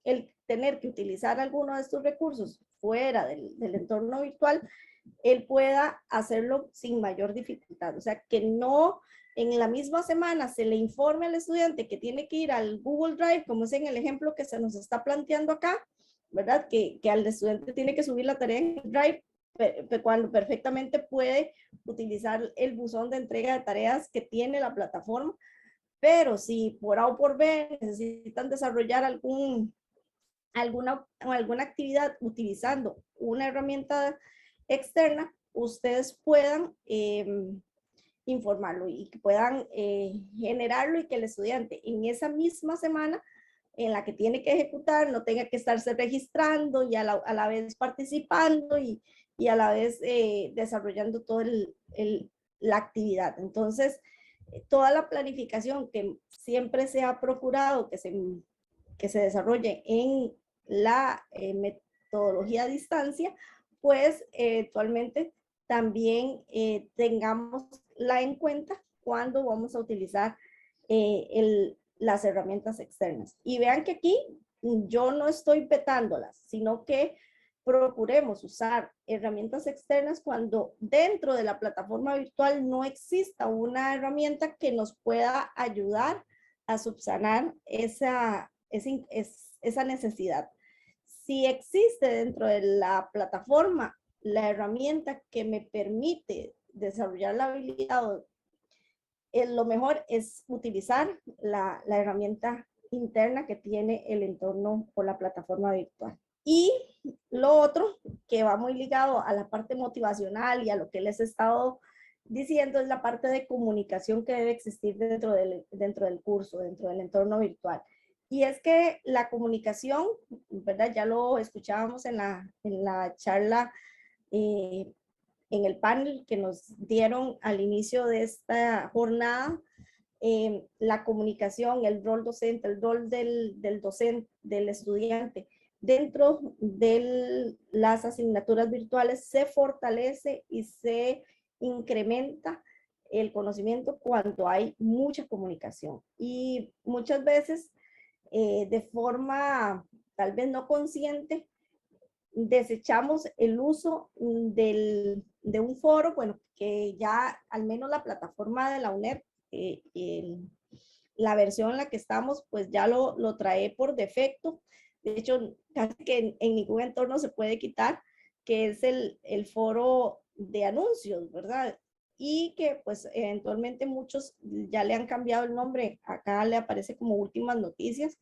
el tener que utilizar alguno de estos recursos fuera del entorno virtual, él pueda hacerlo sin mayor dificultad. O sea, que no en la misma semana se le informe al estudiante que tiene que ir al Google Drive, como es en el ejemplo que se nos está planteando acá, ¿verdad? Que al estudiante tiene que subir la tarea en Drive, cuando perfectamente puede utilizar el buzón de entrega de tareas que tiene la plataforma. Pero si por A o por B necesitan desarrollar alguna actividad utilizando una herramienta externa, ustedes puedan informarlo y que puedan generarlo y que el estudiante en esa misma semana en la que tiene que ejecutar no tenga que estarse registrando y a la vez participando y a la vez desarrollando toda la actividad. Entonces, toda la planificación que siempre se ha procurado que se desarrolle en la metodología a distancia, pues eventualmente también tengámosla en cuenta cuando vamos a utilizar las herramientas externas. Y vean que aquí yo no estoy vetándolas, sino que procuremos usar herramientas externas cuando dentro de la plataforma virtual no exista una herramienta que nos pueda ayudar a subsanar esa necesidad. Si existe dentro de la plataforma la herramienta que me permite desarrollar la habilidad, lo mejor es utilizar la herramienta interna que tiene el entorno o la plataforma virtual. Y lo otro que va muy ligado a la parte motivacional y a lo que les he estado diciendo es la parte de comunicación que debe existir dentro del curso, dentro del entorno virtual. Y es que la comunicación, ¿verdad? Ya lo escuchábamos en la charla, en el panel que nos dieron al inicio de esta jornada, la comunicación, el rol docente, el rol del docente, del estudiante, dentro de las asignaturas virtuales se fortalece y se incrementa el conocimiento cuando hay mucha comunicación. Y muchas veces, de forma tal vez no consciente, desechamos el uso de un foro, bueno, que ya al menos la plataforma de la UNED, la versión en la que estamos, pues ya lo trae por defecto. De hecho, casi que en ningún entorno se puede quitar, que es el foro de anuncios, ¿verdad? Y que pues eventualmente muchos ya le han cambiado el nombre, acá le aparece como últimas noticias,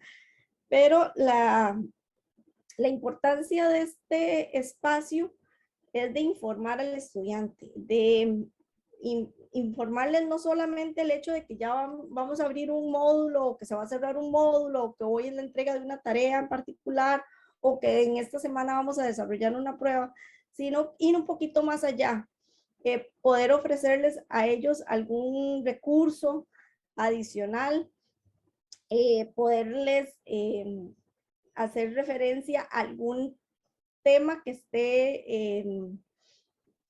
pero la importancia de este espacio es de informar al estudiante, de informarles no solamente el hecho de que ya vamos a abrir un módulo, o que se va a cerrar un módulo, o que hoy es la entrega de una tarea en particular, o que en esta semana vamos a desarrollar una prueba, sino ir un poquito más allá, poder ofrecerles a ellos algún recurso adicional, poderles hacer referencia a algún tema que esté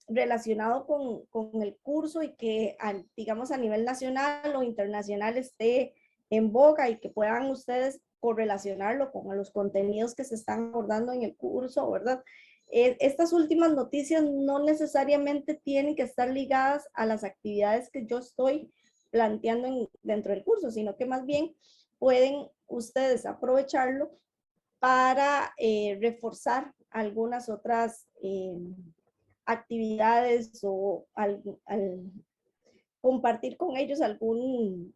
relacionado con el curso y que, digamos, a nivel nacional o internacional esté en boga y que puedan ustedes correlacionarlo con los contenidos que se están abordando en el curso, ¿verdad? Estas últimas noticias no necesariamente tienen que estar ligadas a las actividades que yo estoy planteando dentro del curso, sino que más bien pueden ustedes aprovecharlo para reforzar algunas otras actividades o compartir con ellos algún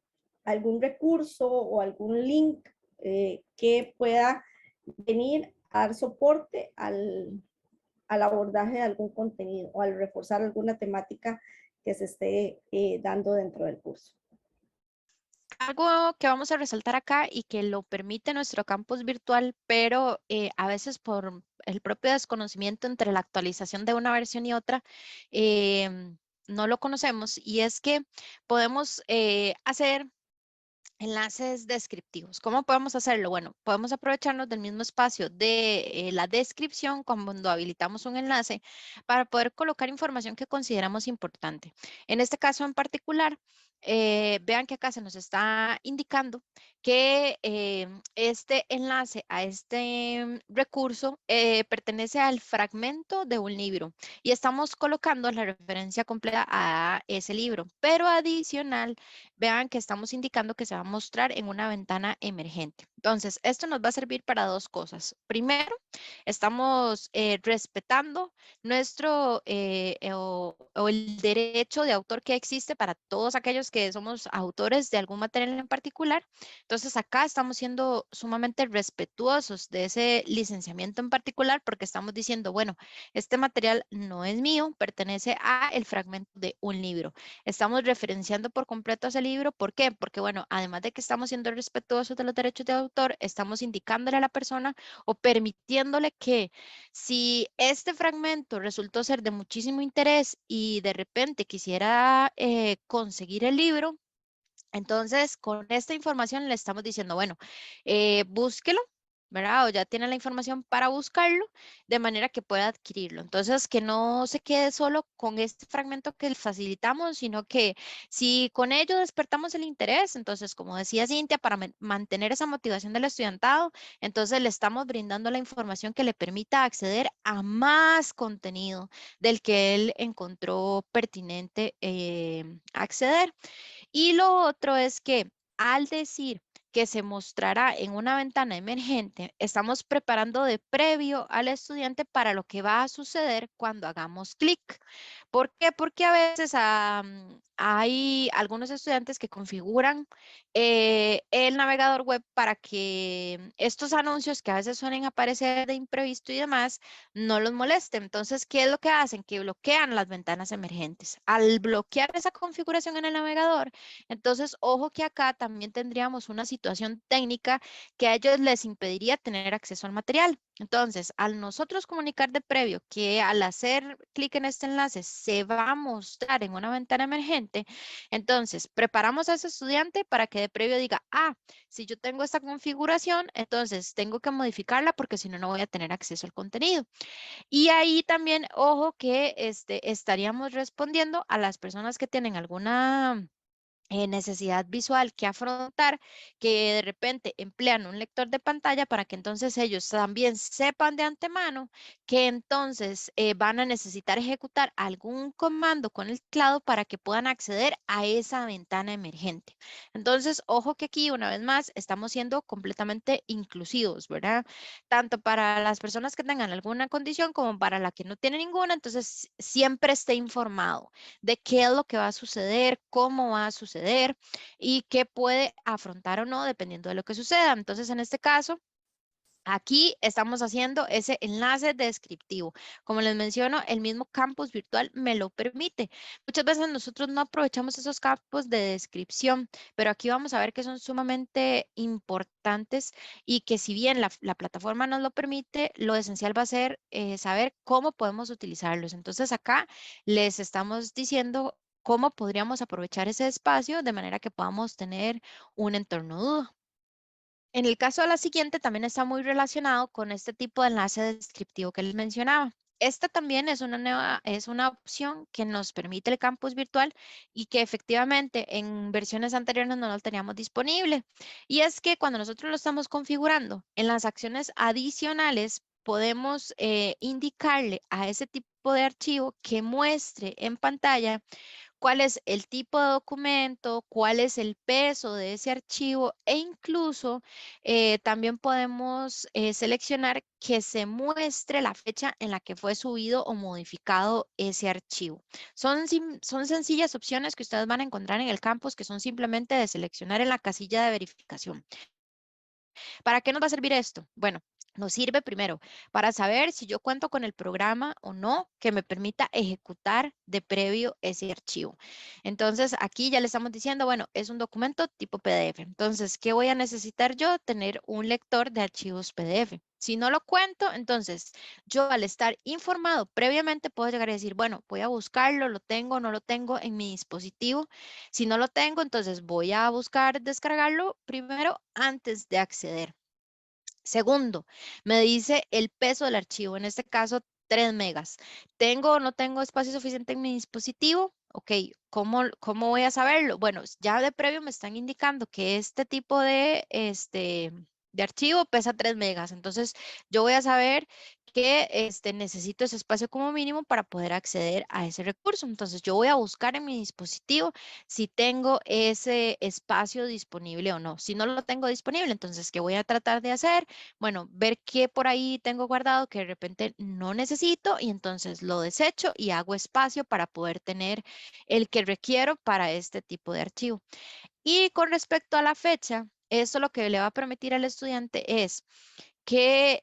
recurso o algún link que pueda venir a dar soporte al abordaje de algún contenido o al reforzar alguna temática que se esté dando dentro del curso. Algo que vamos a resaltar acá y que lo permite nuestro campus virtual, pero a veces por el propio desconocimiento entre la actualización de una versión y otra, no lo conocemos, y es que podemos hacer enlaces descriptivos. ¿Cómo podemos hacerlo? Bueno, podemos aprovecharnos del mismo espacio de la descripción cuando habilitamos un enlace para poder colocar información que consideramos importante. En este caso en particular, vean que acá se nos está indicando que este enlace a este recurso pertenece al fragmento de un libro y estamos colocando la referencia completa a ese libro, pero adicional, vean que estamos indicando que se va a mostrar en una ventana emergente. Entonces, esto nos va a servir para dos cosas. Primero, estamos respetando nuestro o el derecho de autor que existe para todos aquellos que somos autores de algún material en particular. Entonces, acá estamos siendo sumamente respetuosos de ese licenciamiento en particular porque estamos diciendo, bueno, este material no es mío, pertenece a el fragmento de un libro. Estamos referenciando por completo ese libro. ¿Por qué? Porque, bueno, además de que estamos siendo respetuosos de los derechos de autor, estamos indicándole a la persona o permitiéndole que si este fragmento resultó ser de muchísimo interés y de repente quisiera conseguir el libro, entonces con esta información le estamos diciendo, bueno, búsquelo. ¿verdad? O ya tiene la información para buscarlo de manera que pueda adquirirlo. Entonces, que no se quede solo con este fragmento que le facilitamos, sino que si con ello despertamos el interés, entonces, como decía Cintia, para mantener esa motivación del estudiantado, entonces le estamos brindando la información que le permita acceder a más contenido del que él encontró pertinente acceder. Y lo otro es que al decir que se mostrará en una ventana emergente, estamos preparando de previo al estudiante para lo que va a suceder cuando hagamos clic. ¿Por qué? Porque a veces hay algunos estudiantes que configuran el navegador web para que estos anuncios que a veces suelen aparecer de imprevisto y demás no los molesten. Entonces, ¿qué es lo que hacen? Que bloquean las ventanas emergentes. Al bloquear esa configuración en el navegador, entonces, ojo que acá también tendríamos una situación técnica que a ellos les impediría tener acceso al material. Entonces, al nosotros comunicar de previo que al hacer clic en este enlace se va a mostrar en una ventana emergente, entonces preparamos a ese estudiante para que de previo diga, ah, si yo tengo esta configuración, entonces tengo que modificarla porque si no, no voy a tener acceso al contenido. Y ahí también, ojo que estaríamos respondiendo a las personas que tienen alguna necesidad visual que afrontar, que de repente emplean un lector de pantalla para que entonces ellos también sepan de antemano que entonces van a necesitar ejecutar algún comando con el teclado para que puedan acceder a esa ventana emergente. Entonces, ojo que aquí una vez más estamos siendo completamente inclusivos, ¿verdad? Tanto para las personas que tengan alguna condición como para la que no tiene ninguna, entonces siempre esté informado de qué es lo que va a suceder, cómo va a suceder y qué puede afrontar o no dependiendo de lo que suceda. Entonces, en este caso, aquí estamos haciendo ese enlace descriptivo. Como les menciono, el mismo campus virtual me lo permite. Muchas veces nosotros no aprovechamos esos campos de descripción, pero aquí vamos a ver que son sumamente importantes y que si bien la plataforma nos lo permite, lo esencial va a ser saber cómo podemos utilizarlos. Entonces acá les estamos diciendo cómo podríamos aprovechar ese espacio de manera que podamos tener un entorno dúo. En el caso de la siguiente, también está muy relacionado con este tipo de enlace descriptivo que les mencionaba. Esta también es una opción que nos permite el campus virtual y que efectivamente en versiones anteriores no lo teníamos disponible. Y es que cuando nosotros lo estamos configurando, en las acciones adicionales podemos indicarle a ese tipo de archivo que muestre en pantalla cuál es el tipo de documento, cuál es el peso de ese archivo e incluso también podemos seleccionar que se muestre la fecha en la que fue subido o modificado ese archivo. Son sencillas opciones que ustedes van a encontrar en el campus que son simplemente de seleccionar en la casilla de verificación. ¿Para qué nos va a servir esto? Bueno, nos sirve primero para saber si yo cuento con el programa o no que me permita ejecutar de previo ese archivo. Entonces, aquí ya le estamos diciendo, bueno, es un documento tipo PDF. Entonces, ¿qué voy a necesitar yo? Tener un lector de archivos PDF. Si no lo cuento, entonces yo al estar informado previamente puedo llegar a decir, bueno, voy a buscarlo, lo tengo, no lo tengo en mi dispositivo. Si no lo tengo, entonces voy a buscar descargarlo primero antes de acceder. Segundo, me dice el peso del archivo, en este caso 3 megas. ¿Tengo o no tengo espacio suficiente en mi dispositivo? Ok, ¿cómo voy a saberlo? Bueno, ya de previo me están indicando que este tipo de archivo pesa 3 megas. Entonces, yo voy a saber que necesito ese espacio como mínimo para poder acceder a ese recurso. Entonces, yo voy a buscar en mi dispositivo si tengo ese espacio disponible o no. Si no lo tengo disponible, entonces, ¿qué voy a tratar de hacer? Bueno, ver qué por ahí tengo guardado que de repente no necesito y entonces lo desecho y hago espacio para poder tener el que requiero para este tipo de archivo. Y con respecto a la fecha, esto lo que le va a permitir al estudiante es que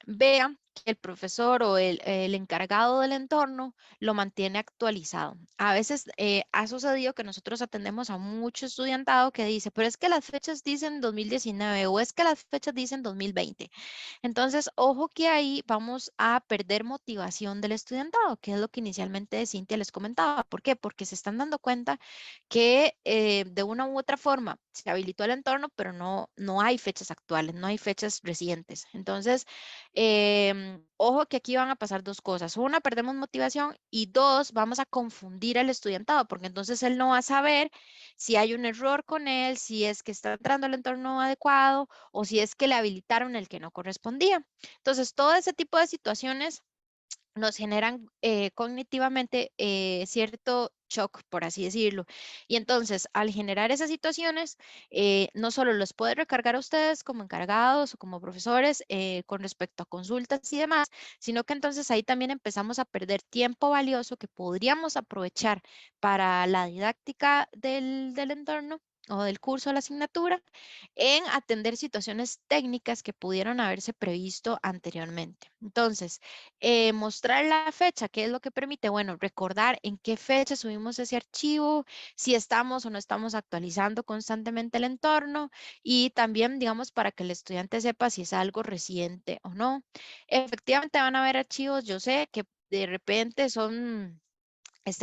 vea que el profesor o el encargado del entorno lo mantiene actualizado. A veces ha sucedido que nosotros atendemos a mucho estudiantado que dice, pero es que las fechas dicen 2019 o es que las fechas dicen 2020. Entonces, ojo que ahí vamos a perder motivación del estudiantado, que es lo que inicialmente Cintia les comentaba. ¿Por qué? Porque se están dando cuenta que de una u otra forma se habilitó el entorno, pero no hay fechas actuales, no hay fechas recientes. Entonces, ojo que aquí van a pasar dos cosas. Una, perdemos motivación y dos, vamos a confundir al estudiantado, porque entonces él no va a saber si hay un error con él, si es que está entrando al entorno adecuado o si es que le habilitaron el que no correspondía. Entonces, todo ese tipo de situaciones nos generan cognitivamente cierto shock, por así decirlo. Y entonces, al generar esas situaciones, no solo los puede recargar a ustedes como encargados o como profesores con respecto a consultas y demás, sino que entonces ahí también empezamos a perder tiempo valioso que podríamos aprovechar para la didáctica del entorno o del curso de la asignatura en atender situaciones técnicas que pudieron haberse previsto anteriormente. Entonces, mostrar la fecha, ¿qué es lo que permite? Bueno, recordar en qué fecha subimos ese archivo, si estamos o no estamos actualizando constantemente el entorno y también, digamos, para que el estudiante sepa si es algo reciente o no. Efectivamente van a haber archivos, yo sé que de repente son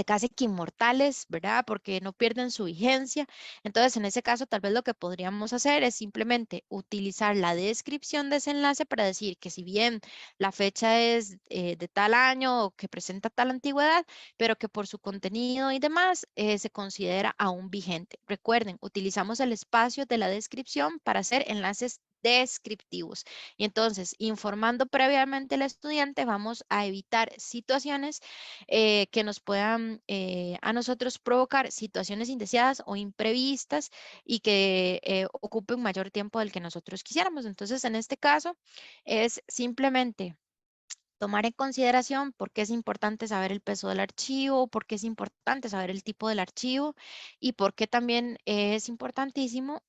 casi que inmortales, ¿verdad? Porque no pierden su vigencia. Entonces, en ese caso, tal vez lo que podríamos hacer es simplemente utilizar la descripción de ese enlace para decir que si bien la fecha es de tal año o que presenta tal antigüedad, pero que por su contenido y demás se considera aún vigente. Recuerden, utilizamos el espacio de la descripción para hacer enlaces descriptivos. Y entonces, informando previamente al estudiante, vamos a evitar situaciones que nos puedan a nosotros provocar situaciones indeseadas o imprevistas y que ocupen mayor tiempo del que nosotros quisiéramos. Entonces, en este caso, es simplemente tomar en consideración por qué es importante saber el peso del archivo, por qué es importante saber el tipo del archivo y por qué también es importantísimo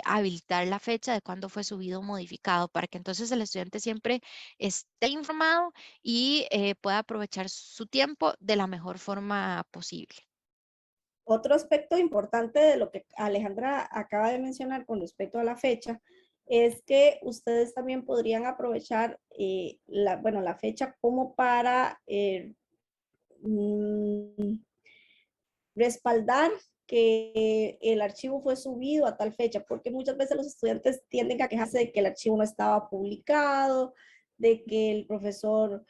habilitar la fecha de cuándo fue subido o modificado para que entonces el estudiante siempre esté informado y pueda aprovechar su tiempo de la mejor forma posible. Otro aspecto importante de lo que Alejandra acaba de mencionar con respecto a la fecha es que ustedes también podrían aprovechar bueno, la fecha como para respaldar que el archivo fue subido a tal fecha, porque muchas veces los estudiantes tienden a quejarse de que el archivo no estaba publicado, de que el profesor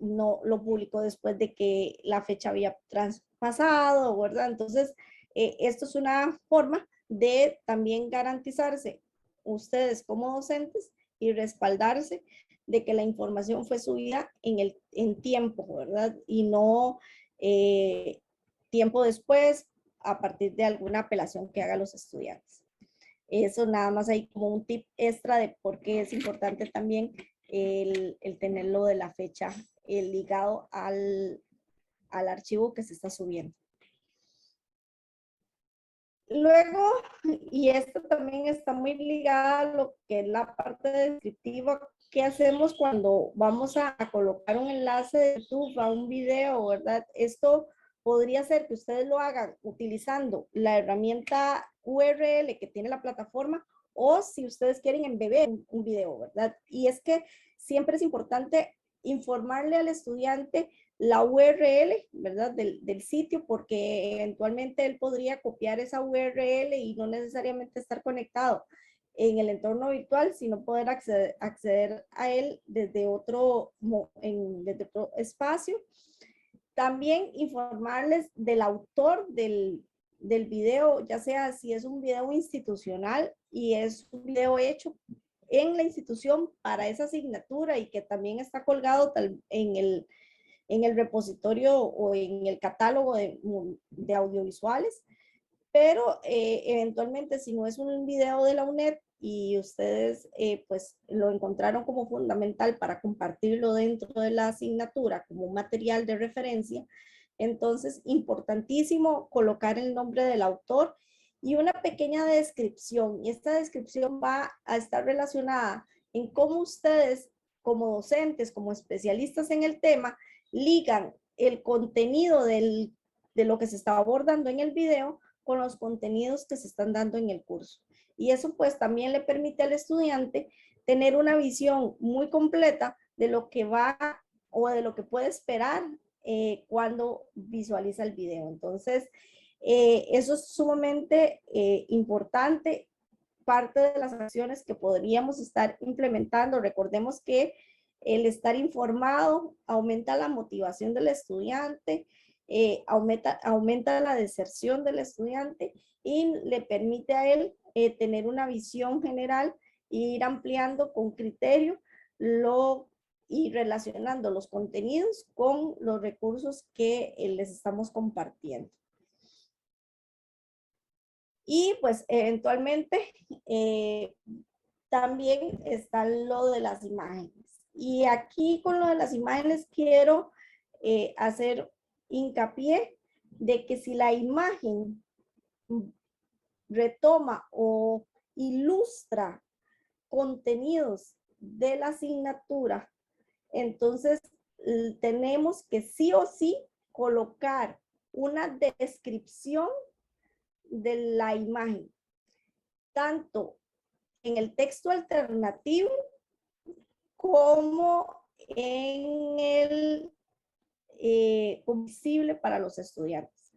no lo publicó después de que la fecha había traspasado, ¿verdad? Entonces, esto es una forma de también garantizarse ustedes como docentes y respaldarse de que la información fue subida en tiempo, ¿verdad? Y no tiempo después a partir de alguna apelación que hagan los estudiantes. Eso nada más hay como un tip extra de por qué es importante también el tenerlo de la fecha ligado al archivo que se está subiendo. Luego, y esto también está muy ligado a lo que es la parte descriptiva, ¿qué hacemos cuando vamos a colocar un enlace de YouTube a un video, verdad? Esto podría ser que ustedes lo hagan utilizando la herramienta URL que tiene la plataforma o si ustedes quieren embeber un video, ¿verdad? Y es que siempre es importante informarle al estudiante la URL, ¿verdad? Del sitio, porque eventualmente él podría copiar esa URL y no necesariamente estar conectado en el entorno virtual, sino poder acceder a él desde desde otro espacio. También informarles del autor del video, ya sea si es un video institucional y es un video hecho en la institución para esa asignatura y que también está colgado en el repositorio o en el catálogo de audiovisuales, pero eventualmente si no es un video de la UNED y ustedes pues lo encontraron como fundamental para compartirlo dentro de la asignatura como un material de referencia, entonces importantísimo colocar el nombre del autor y una pequeña descripción. Y esta descripción va a estar relacionada en cómo ustedes como docentes, como especialistas en el tema, ligan el contenido de lo que se está abordando en el video con los contenidos que se están dando en el curso. Y eso pues también le permite al estudiante tener una visión muy completa de lo que va o de lo que puede esperar cuando visualiza el video. Entonces, eso es sumamente importante, parte de las acciones que podríamos estar implementando. Recordemos que el estar informado aumenta la motivación del estudiante, aumenta la deserción del estudiante y le permite a él tener una visión general e ir ampliando con criterio y relacionando los contenidos con los recursos que les estamos compartiendo. Y pues eventualmente también está lo de las imágenes. Y aquí con lo de las imágenes quiero hacer hincapié de que si la imagen retoma o ilustra contenidos de la asignatura, entonces tenemos que sí o sí colocar una descripción de la imagen, tanto en el texto alternativo como en el visible para los estudiantes.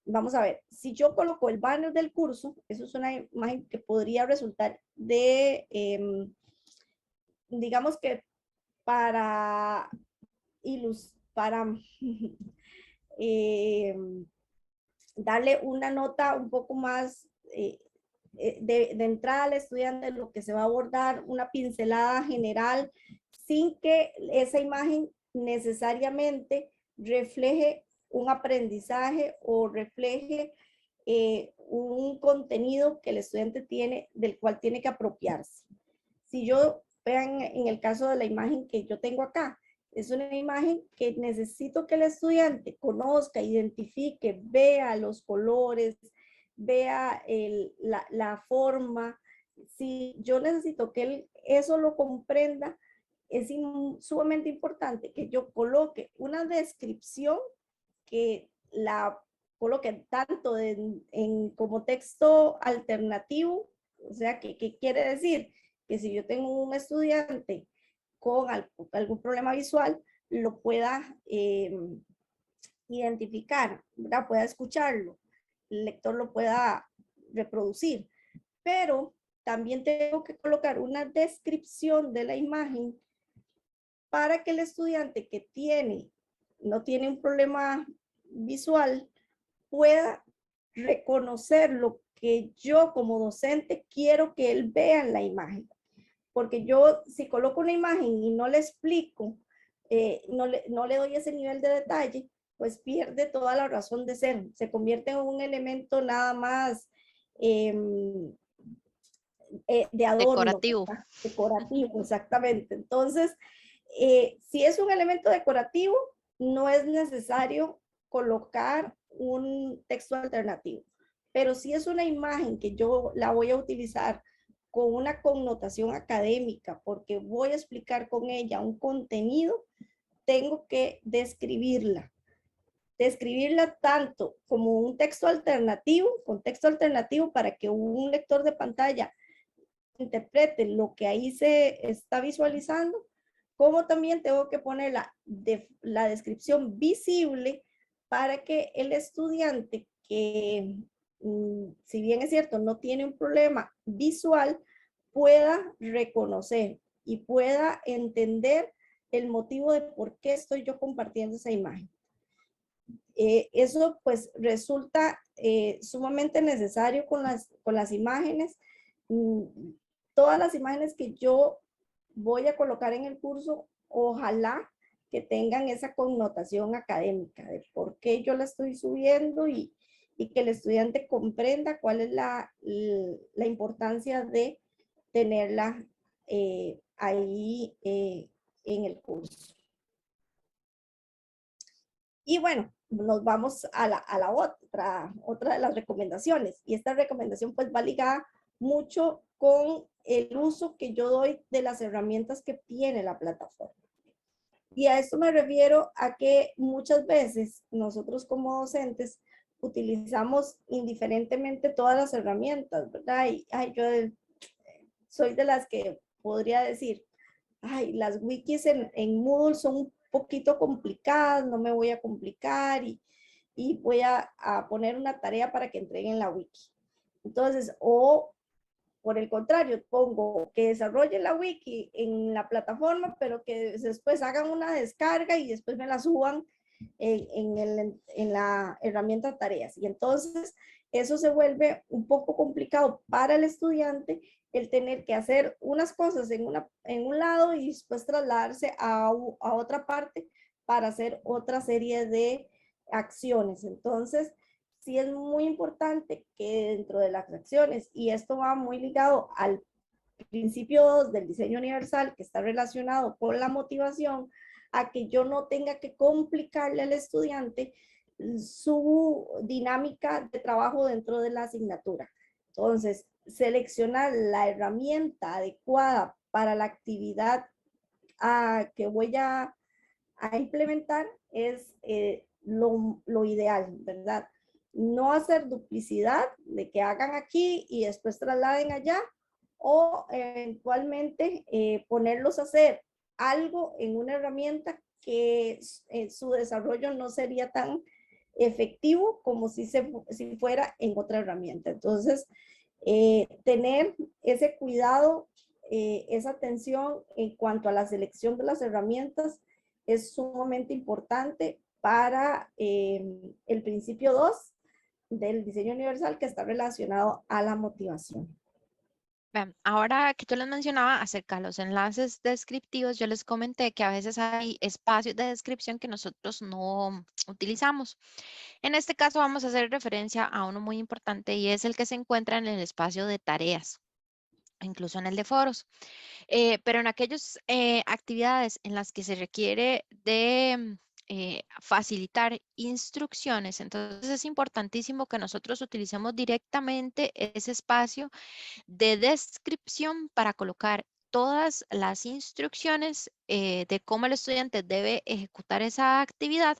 Vamos a ver, si yo coloco el banner del curso, eso es una imagen que podría resultar de, digamos que para darle una nota un poco más de entrada al estudiante de lo que se va a abordar, una pincelada general, sin que esa imagen necesariamente refleje un aprendizaje o refleje un contenido que el estudiante tiene, del cual tiene que apropiarse. Si yo, vean en el caso de la imagen que yo tengo acá, es una imagen que necesito que el estudiante conozca, identifique, vea los colores, vea la forma. Si yo necesito que él eso lo comprenda, es sumamente importante que yo coloque una descripción que la coloque tanto como texto alternativo, o sea, ¿qué quiere decir? Que si yo tengo un estudiante con algún problema visual, lo pueda identificar, ¿verdad? Pueda escucharlo, el lector lo pueda reproducir, pero también tengo que colocar una descripción de la imagen para que el estudiante que no tiene un problema visual pueda reconocer lo que yo como docente quiero que él vea en la imagen. Porque yo si coloco una imagen y no le explico, no le doy ese nivel de detalle, pues pierde toda la razón de ser. Se convierte en un elemento nada más de adorno, Decorativo. decorativo, exactamente. Entonces, si es un elemento decorativo, no es necesario colocar un texto alternativo. Pero si es una imagen que yo la voy a utilizar con una connotación académica, porque voy a explicar con ella un contenido, tengo que describirla tanto como un texto alternativo, con texto alternativo para que un lector de pantalla interprete lo que ahí se está visualizando, como también tengo que poner la descripción visible para que el estudiante que, si bien es cierto, no tiene un problema visual, pueda reconocer y pueda entender el motivo de por qué estoy yo compartiendo esa imagen. Eso pues resulta sumamente necesario con las imágenes. Todas las imágenes que yo voy a colocar en el curso, ojalá que tengan esa connotación académica de por qué yo la estoy subiendo y que el estudiante comprenda cuál es la importancia de tenerla ahí en el curso. Y bueno, nos vamos a la otra de las recomendaciones. Y esta recomendación pues va ligada mucho con el uso que yo doy de las herramientas que tiene la plataforma. Y a esto me refiero a que muchas veces nosotros como docentes utilizamos indiferentemente todas las herramientas, ¿verdad? Y ay, yo soy de las que podría decir, ay, las wikis en Moodle son un poquito complicadas, no me voy a complicar y voy a poner una tarea para que entreguen la wiki. Entonces, o por el contrario, pongo que desarrolle la wiki en la plataforma, pero que después hagan una descarga y después me la suban en la herramienta tareas. Y entonces eso se vuelve un poco complicado para el estudiante el tener que hacer unas cosas en un lado y después trasladarse a otra parte para hacer otra serie de acciones. Entonces, sí es muy importante que dentro de las acciones, y esto va muy ligado al principio 2 del diseño universal, que está relacionado con la motivación, a que yo no tenga que complicarle al estudiante su dinámica de trabajo dentro de la asignatura. Entonces, seleccionar la herramienta adecuada para la actividad que voy a implementar es lo ideal, ¿verdad? No hacer duplicidad de que hagan aquí y después trasladen allá o eventualmente ponerlos a hacer algo en una herramienta que su desarrollo no sería tan efectivo como si fuera en otra herramienta. Entonces, tener ese cuidado, esa atención en cuanto a la selección de las herramientas es sumamente importante para el principio 2 del diseño universal que está relacionado a la motivación. Vean, ahora que yo les mencionaba acerca de los enlaces descriptivos, yo les comenté que a veces hay espacios de descripción que nosotros no utilizamos. En este caso vamos a hacer referencia a uno muy importante y es el que se encuentra en el espacio de tareas, incluso en el de foros. Pero en aquellas actividades en las que se requiere de facilitar instrucciones, entonces es importantísimo que nosotros utilicemos directamente ese espacio de descripción para colocar todas las instrucciones de cómo el estudiante debe ejecutar esa actividad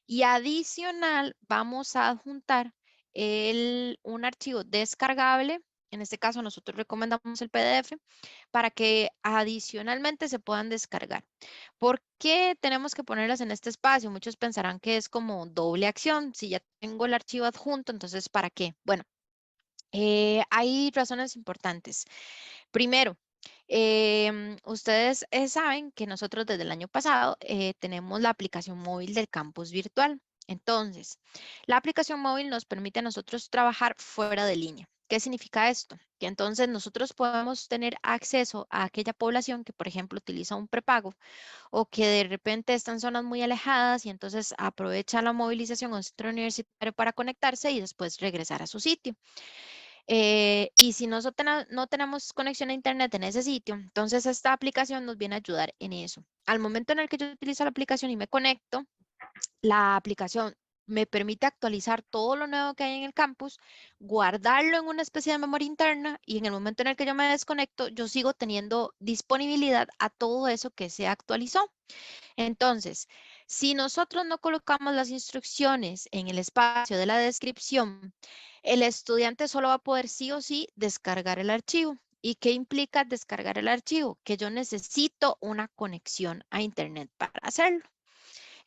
y adicional vamos a adjuntar un archivo descargable. En este caso nosotros recomendamos el PDF para que adicionalmente se puedan descargar. ¿Por qué tenemos que ponerlas en este espacio? Muchos pensarán que es como doble acción. Si ya tengo el archivo adjunto, entonces ¿para qué? Bueno, hay razones importantes. Primero, ustedes saben que nosotros desde el año pasado tenemos la aplicación móvil del campus virtual. Entonces, la aplicación móvil nos permite a nosotros trabajar fuera de línea. ¿Qué significa esto? Que entonces nosotros podemos tener acceso a aquella población que, por ejemplo, utiliza un prepago o que de repente está en zonas muy alejadas y entonces aprovecha la movilización a un centro universitario para conectarse y después regresar a su sitio. Y si nosotros no tenemos conexión a internet en ese sitio, entonces esta aplicación nos viene a ayudar en eso. Al momento en el que yo utilizo la aplicación y me conecto, la aplicación me permite actualizar todo lo nuevo que hay en el campus, guardarlo en una especie de memoria interna y en el momento en el que yo me desconecto, yo sigo teniendo disponibilidad a todo eso que se actualizó. Entonces, si nosotros no colocamos las instrucciones en el espacio de la descripción, el estudiante solo va a poder sí o sí descargar el archivo. ¿Y qué implica descargar el archivo? Que yo necesito una conexión a internet para hacerlo.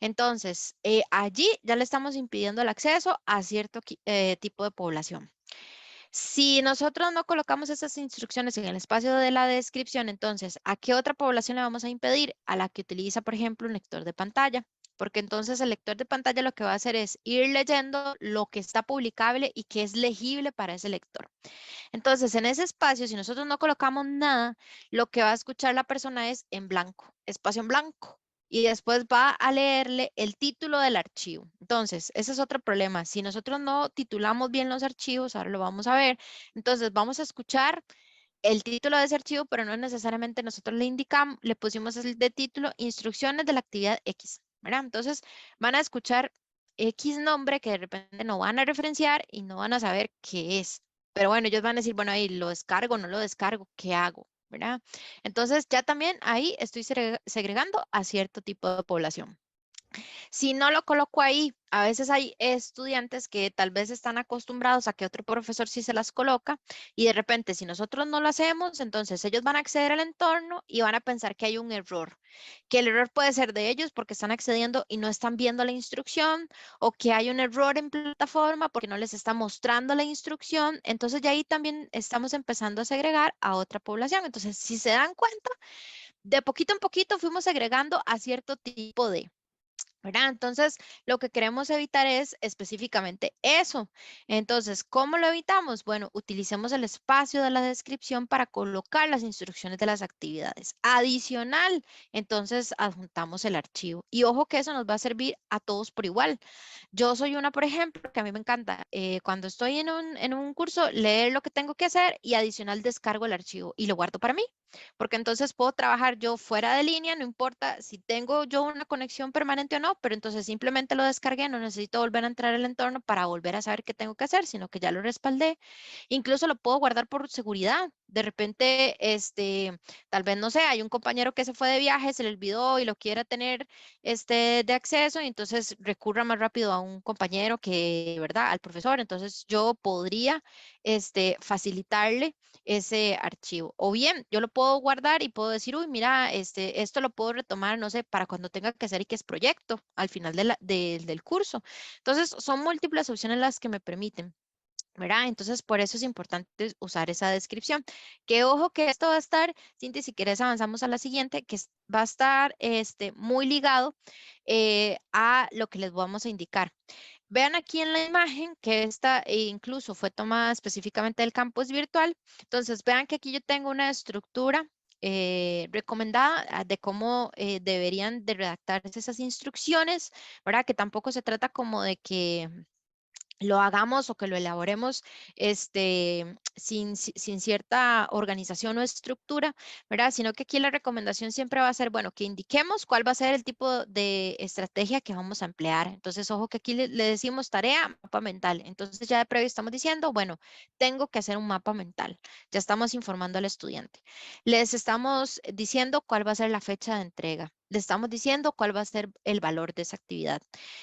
Entonces, allí ya le estamos impidiendo el acceso a cierto tipo de población. Si nosotros no colocamos esas instrucciones en el espacio de la descripción, entonces, ¿a qué otra población le vamos a impedir? A la que utiliza, por ejemplo, un lector de pantalla, porque entonces el lector de pantalla lo que va a hacer es ir leyendo lo que está publicable y que es legible para ese lector. Entonces, en ese espacio, si nosotros no colocamos nada, lo que va a escuchar la persona es en blanco, espacio en blanco. Y después va a leerle el título del archivo. Entonces, ese es otro problema. Si nosotros no titulamos bien los archivos, ahora lo vamos a ver, entonces vamos a escuchar el título de ese archivo, pero no necesariamente nosotros le indicamos, le pusimos el de título, instrucciones de la actividad X, ¿verdad? Entonces, van a escuchar X nombre que de repente no van a referenciar y no van a saber qué es. Pero bueno, ellos van a decir, bueno, ahí lo descargo, no lo descargo, ¿qué hago? ¿Verdad? Entonces ya también ahí estoy segregando a cierto tipo de población. Si no lo coloco ahí, a veces hay estudiantes que tal vez están acostumbrados a que otro profesor sí se las coloca y de repente si nosotros no lo hacemos, entonces ellos van a acceder al entorno y van a pensar que hay un error, que el error puede ser de ellos porque están accediendo y no están viendo la instrucción o que hay un error en plataforma porque no les está mostrando la instrucción. Entonces ya ahí también estamos empezando a segregar a otra población. Entonces, si se dan cuenta, de poquito en poquito fuimos segregando a cierto tipo de... ¿verdad? Entonces, lo que queremos evitar es específicamente eso. Entonces, ¿cómo lo evitamos? Bueno, utilicemos el espacio de la descripción para colocar las instrucciones de las actividades. Adicional, entonces adjuntamos el archivo. Y ojo que eso nos va a servir a todos por igual. Yo soy una, por ejemplo, que a mí me encanta cuando estoy en un curso, leer lo que tengo que hacer y adicional descargo el archivo y lo guardo para mí, porque entonces puedo trabajar yo fuera de línea, no importa si tengo yo una conexión permanente o no, pero entonces simplemente lo descargué, no necesito volver a entrar al entorno para volver a saber qué tengo que hacer, sino que ya lo respaldé. Incluso lo puedo guardar por seguridad. De repente, tal vez no sé, hay un compañero que se fue de viaje, se le olvidó y lo quiera tener de acceso y entonces recurra más rápido a un compañero que, ¿verdad? Al profesor. Entonces yo podría facilitarle ese archivo. O bien, yo lo puedo guardar y puedo decir, uy, mira, esto lo puedo retomar, no sé, para cuando tenga que hacer y que es proyecto al final del curso. Entonces, son múltiples opciones las que me permiten. ¿Verdad? Entonces, por eso es importante usar esa descripción. Que ojo que esto va a estar, Cintia, si quieres avanzamos a la siguiente, que va a estar muy ligado a lo que les vamos a indicar. Vean aquí en la imagen que esta incluso fue tomada específicamente del campus virtual. Entonces, vean que aquí yo tengo una estructura recomendada de cómo deberían de redactarse esas instrucciones, ¿verdad? Que tampoco se trata como de que lo hagamos o que lo elaboremos sin cierta organización o estructura, ¿verdad? Sino que aquí la recomendación siempre va a ser, bueno, que indiquemos cuál va a ser el tipo de estrategia que vamos a emplear. Entonces, ojo que aquí le decimos tarea, mapa mental. Entonces, ya de previo estamos diciendo, bueno, tengo que hacer un mapa mental. Ya estamos informando al estudiante. Les estamos diciendo cuál va a ser la fecha de entrega. Le estamos diciendo cuál va a ser el valor de esa actividad.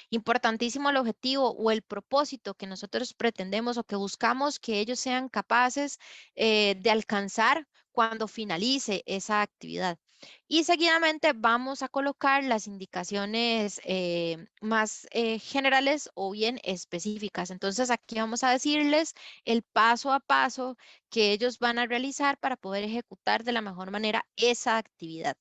Importantísimo el objetivo o el propósito que nosotros pretendemos o que buscamos que ellos sean capaces de alcanzar cuando finalice esa actividad. Y seguidamente vamos a colocar las indicaciones más generales o bien específicas. Entonces aquí vamos a decirles el paso a paso que ellos van a realizar para poder ejecutar de la mejor manera esa actividad.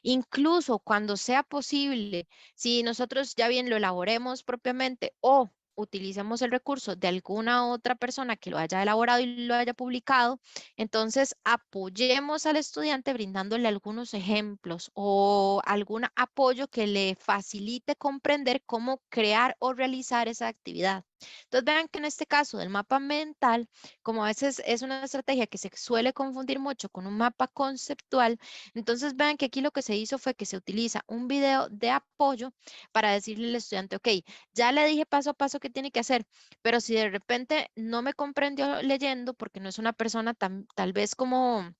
Incluso cuando sea posible, si nosotros ya bien lo elaboremos propiamente o utilicemos el recurso de alguna otra persona que lo haya elaborado y lo haya publicado, entonces apoyemos al estudiante brindándole algunos ejemplos o algún apoyo que le facilite comprender cómo crear o realizar esa actividad. Entonces vean que en este caso del mapa mental, como a veces es una estrategia que se suele confundir mucho con un mapa conceptual, entonces vean que aquí lo que se hizo fue que se utiliza un video de apoyo para decirle al estudiante, ok, ya le dije paso a paso qué tiene que hacer, pero si de repente no me comprendió leyendo, porque no es una persona tal vez como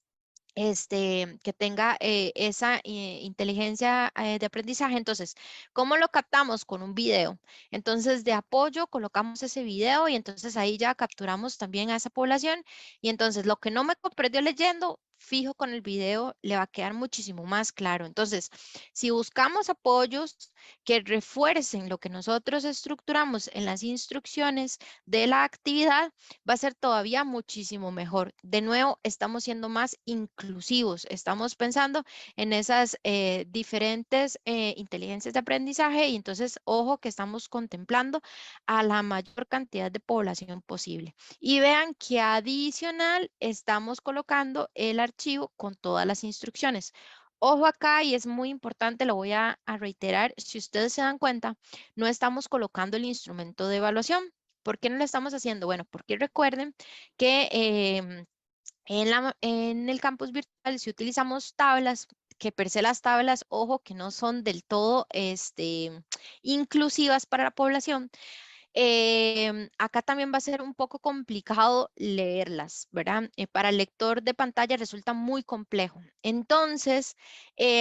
que tenga esa inteligencia de aprendizaje. Entonces, ¿cómo lo captamos? Con un video. Entonces, de apoyo colocamos ese video y entonces ahí ya capturamos también a esa población. Y entonces, lo que no me comprendió leyendo, fijo con el video, le va a quedar muchísimo más claro. Entonces, si buscamos apoyos que refuercen lo que nosotros estructuramos en las instrucciones de la actividad, va a ser todavía muchísimo mejor. De nuevo, estamos siendo más inclusivos, estamos pensando en esas diferentes inteligencias de aprendizaje y entonces, ojo que estamos contemplando a la mayor cantidad de población posible. Y vean que adicional estamos colocando el archivo con todas las instrucciones. Ojo acá, y es muy importante, lo voy a reiterar, si ustedes se dan cuenta, no estamos colocando el instrumento de evaluación. ¿Por qué no lo estamos haciendo? Bueno, porque recuerden que en el campus virtual, si utilizamos tablas, que per se las tablas, ojo, que no son del todo inclusivas para la población, Acá también va a ser un poco complicado leerlas, ¿verdad? Para el lector de pantalla resulta muy complejo. Entonces,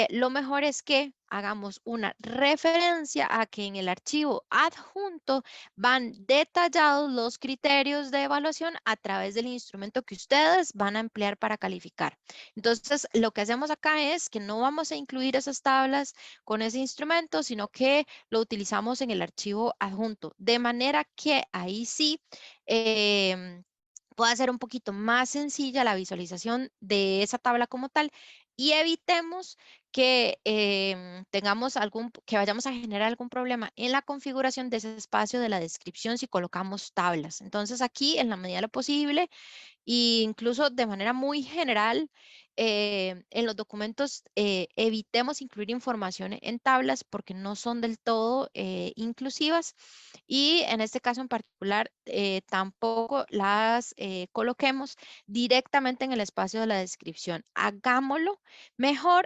lo mejor es que hagamos una referencia a que en el archivo adjunto van detallados los criterios de evaluación a través del instrumento que ustedes van a emplear para calificar. Entonces, lo que hacemos acá es que no vamos a incluir esas tablas con ese instrumento, sino que lo utilizamos en el archivo adjunto, de manera que ahí sí pueda ser un poquito más sencilla la visualización de esa tabla como tal y evitemos que que vayamos a generar algún problema en la configuración de ese espacio de la descripción si colocamos tablas. Entonces aquí, en la medida de lo posible, e incluso de manera muy general, en los documentos evitemos incluir información en tablas porque no son del todo inclusivas y en este caso en particular tampoco las coloquemos directamente en el espacio de la descripción. Hagámoslo mejor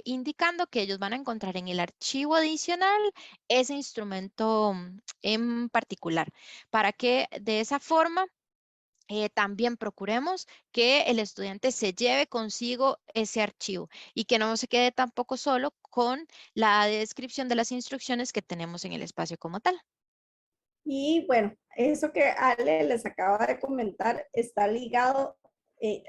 indicando que ellos van a encontrar en el archivo adicional ese instrumento en particular para que de esa forma también procuremos que el estudiante se lleve consigo ese archivo y que no se quede tampoco solo con la descripción de las instrucciones que tenemos en el espacio como tal. Y bueno, eso que Ale les acaba de comentar está ligado,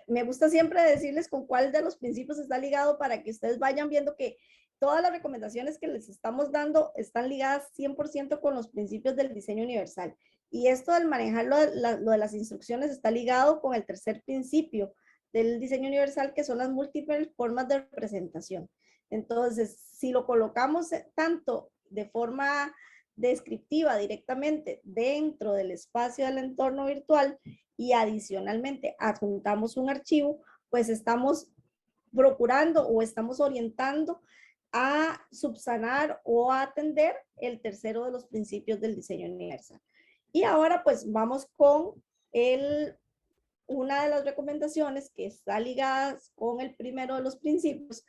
me gusta siempre decirles con cuál de los principios está ligado para que ustedes vayan viendo que todas las recomendaciones que les estamos dando están ligadas 100% con los principios del diseño universal. Y esto del manejar lo de las instrucciones está ligado con el tercer principio del diseño universal, que son las múltiples formas de representación. Entonces, si lo colocamos tanto de forma descriptiva directamente dentro del espacio del entorno virtual y adicionalmente adjuntamos un archivo, pues estamos procurando o estamos orientando a subsanar o a atender el tercero de los principios del diseño universal. Y ahora pues vamos con una de las recomendaciones que está ligada con el primero de los principios,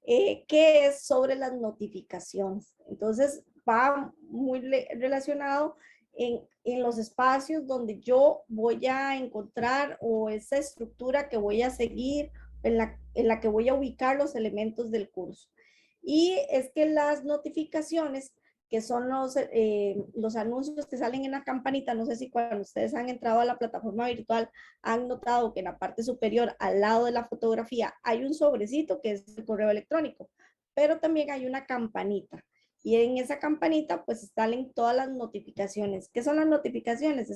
que es sobre las notificaciones. Entonces, va muy relacionado en los espacios donde yo voy a encontrar o esa estructura que voy a seguir, en la que voy a ubicar los elementos del curso. Y es que las notificaciones, que son los anuncios que salen en la campanita, no sé si cuando ustedes han entrado a la plataforma virtual han notado que en la parte superior, al lado de la fotografía, hay un sobrecito que es el correo electrónico, pero también hay una campanita. Y en esa campanita, pues salen todas las notificaciones. ¿Qué son las notificaciones?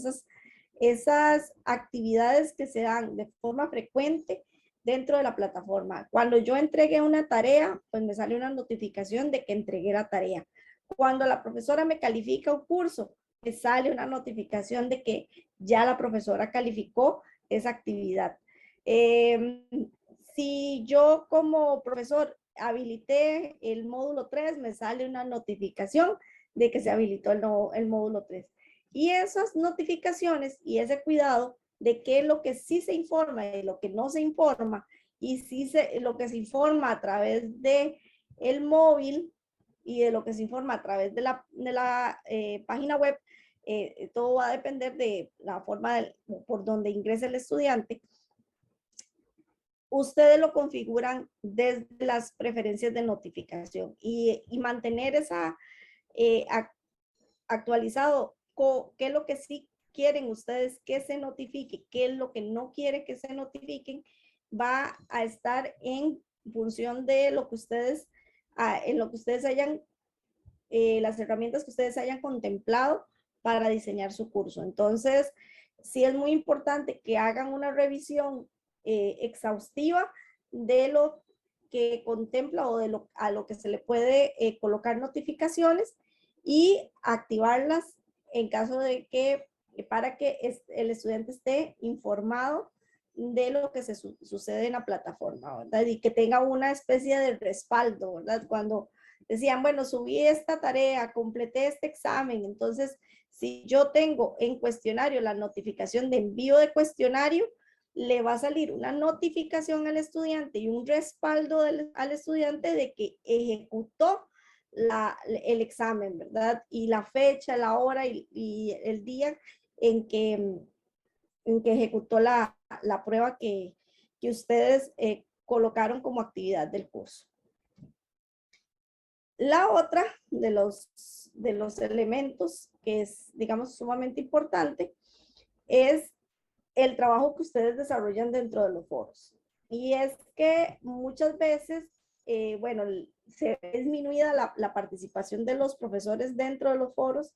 Esas actividades que se dan de forma frecuente dentro de la plataforma. Cuando yo entregué una tarea, pues me sale una notificación de que entregué la tarea. Cuando la profesora me califica un curso, me sale una notificación de que ya la profesora calificó esa actividad. Si yo como profesor habilité el módulo 3, me sale una notificación de que se habilitó el módulo 3. Y esas notificaciones y ese cuidado de qué es lo que sí se informa y lo que no se informa, y lo que se informa a través de el móvil y de lo que se informa a través de la página web, todo va a depender de la forma por donde ingrese el estudiante. Ustedes lo configuran desde las preferencias de notificación y mantener esa actualizado qué es lo que sí quieren ustedes que se notifique, qué es lo que no quiere que se notifiquen, va a estar en función de lo que ustedes, en lo que ustedes hayan, las herramientas que ustedes hayan contemplado para diseñar su curso. Entonces, sí es muy importante que hagan una revisión exhaustiva de lo que contempla o a lo que se le puede colocar notificaciones y activarlas en caso de que, para que el estudiante esté informado de lo que sucede en la plataforma, ¿verdad? Y que tenga una especie de respaldo, ¿verdad? Cuando decían, bueno, subí esta tarea, completé este examen, entonces, si yo tengo en cuestionario la notificación de envío de cuestionario, le va a salir una notificación al estudiante y un respaldo al estudiante de que ejecutó el examen, ¿verdad? Y la fecha, la hora y el día en que, ejecutó la prueba que ustedes colocaron como actividad del curso. La otra de los elementos que es, digamos, sumamente importante es el trabajo que ustedes desarrollan dentro de los foros. Y es que muchas veces, bueno, se ve disminuida la participación de los profesores dentro de los foros.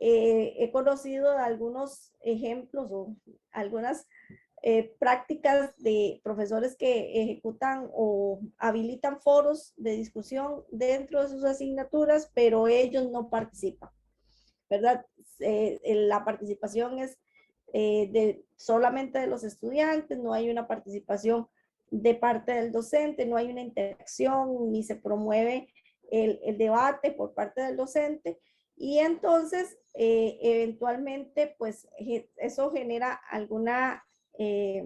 He conocido algunos ejemplos o algunas prácticas de profesores que ejecutan o habilitan foros de discusión dentro de sus asignaturas, pero ellos no participan, ¿verdad? La participación es solamente de los estudiantes, no hay una participación de parte del docente, no hay una interacción ni se promueve el debate por parte del docente y entonces eventualmente pues eso genera eh,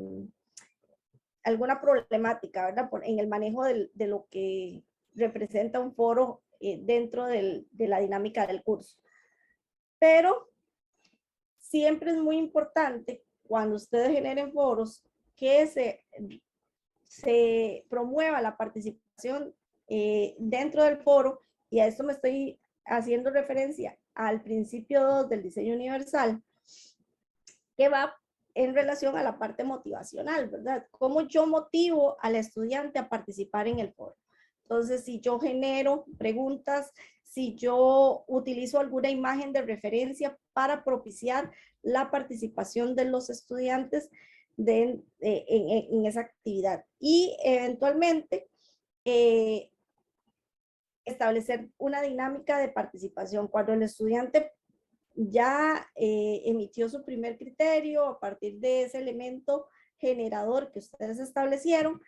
alguna problemática, ¿verdad? En el manejo de lo que representa un foro dentro de la dinámica del curso. Pero siempre es muy importante cuando ustedes generen foros que se promueva la participación dentro del foro, y a esto me estoy haciendo referencia al principio 2 del diseño universal, que va en relación a la parte motivacional, ¿verdad? ¿Cómo yo motivo al estudiante a participar en el foro? Entonces, si yo genero preguntas, si yo utilizo alguna imagen de referencia para propiciar la participación de los estudiantes en esa actividad. Y eventualmente, establecer una dinámica de participación. Cuando el estudiante ya emitió su primer criterio a partir de ese elemento generador que ustedes establecieron,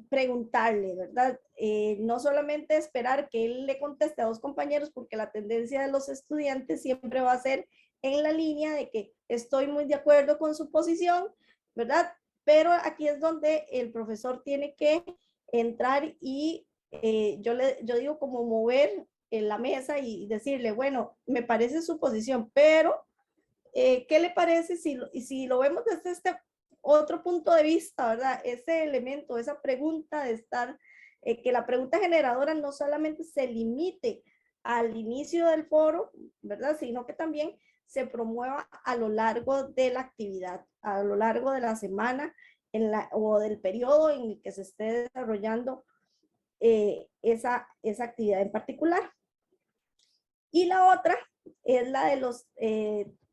preguntarle, ¿verdad? No solamente esperar que él le conteste a dos compañeros, porque la tendencia de los estudiantes siempre va a ser en la línea de que estoy muy de acuerdo con su posición, ¿verdad? Pero aquí es donde el profesor tiene que entrar y yo digo como mover en la mesa y decirle, bueno, me parece su posición, pero ¿qué le parece si lo vemos desde este otro punto de vista, ¿verdad? Ese elemento, esa pregunta de estar, que la pregunta generadora no solamente se limite al inicio del foro, ¿verdad? Sino que también se promueva a lo largo de la actividad, a lo largo de la semana o del periodo en el que se esté desarrollando esa actividad en particular. Y la otra es la de los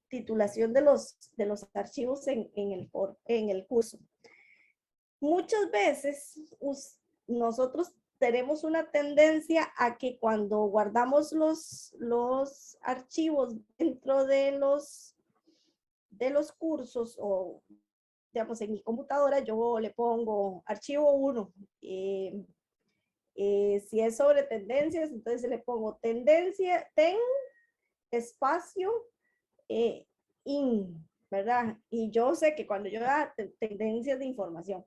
titulación de los archivos en el curso. Muchas veces nosotros tenemos una tendencia a que cuando guardamos los archivos dentro de los cursos o digamos en mi computadora yo le pongo archivo 1. Si es sobre tendencias, entonces le pongo tendencia, espacio, ¿verdad? Y yo sé que cuando yo da tendencias de información,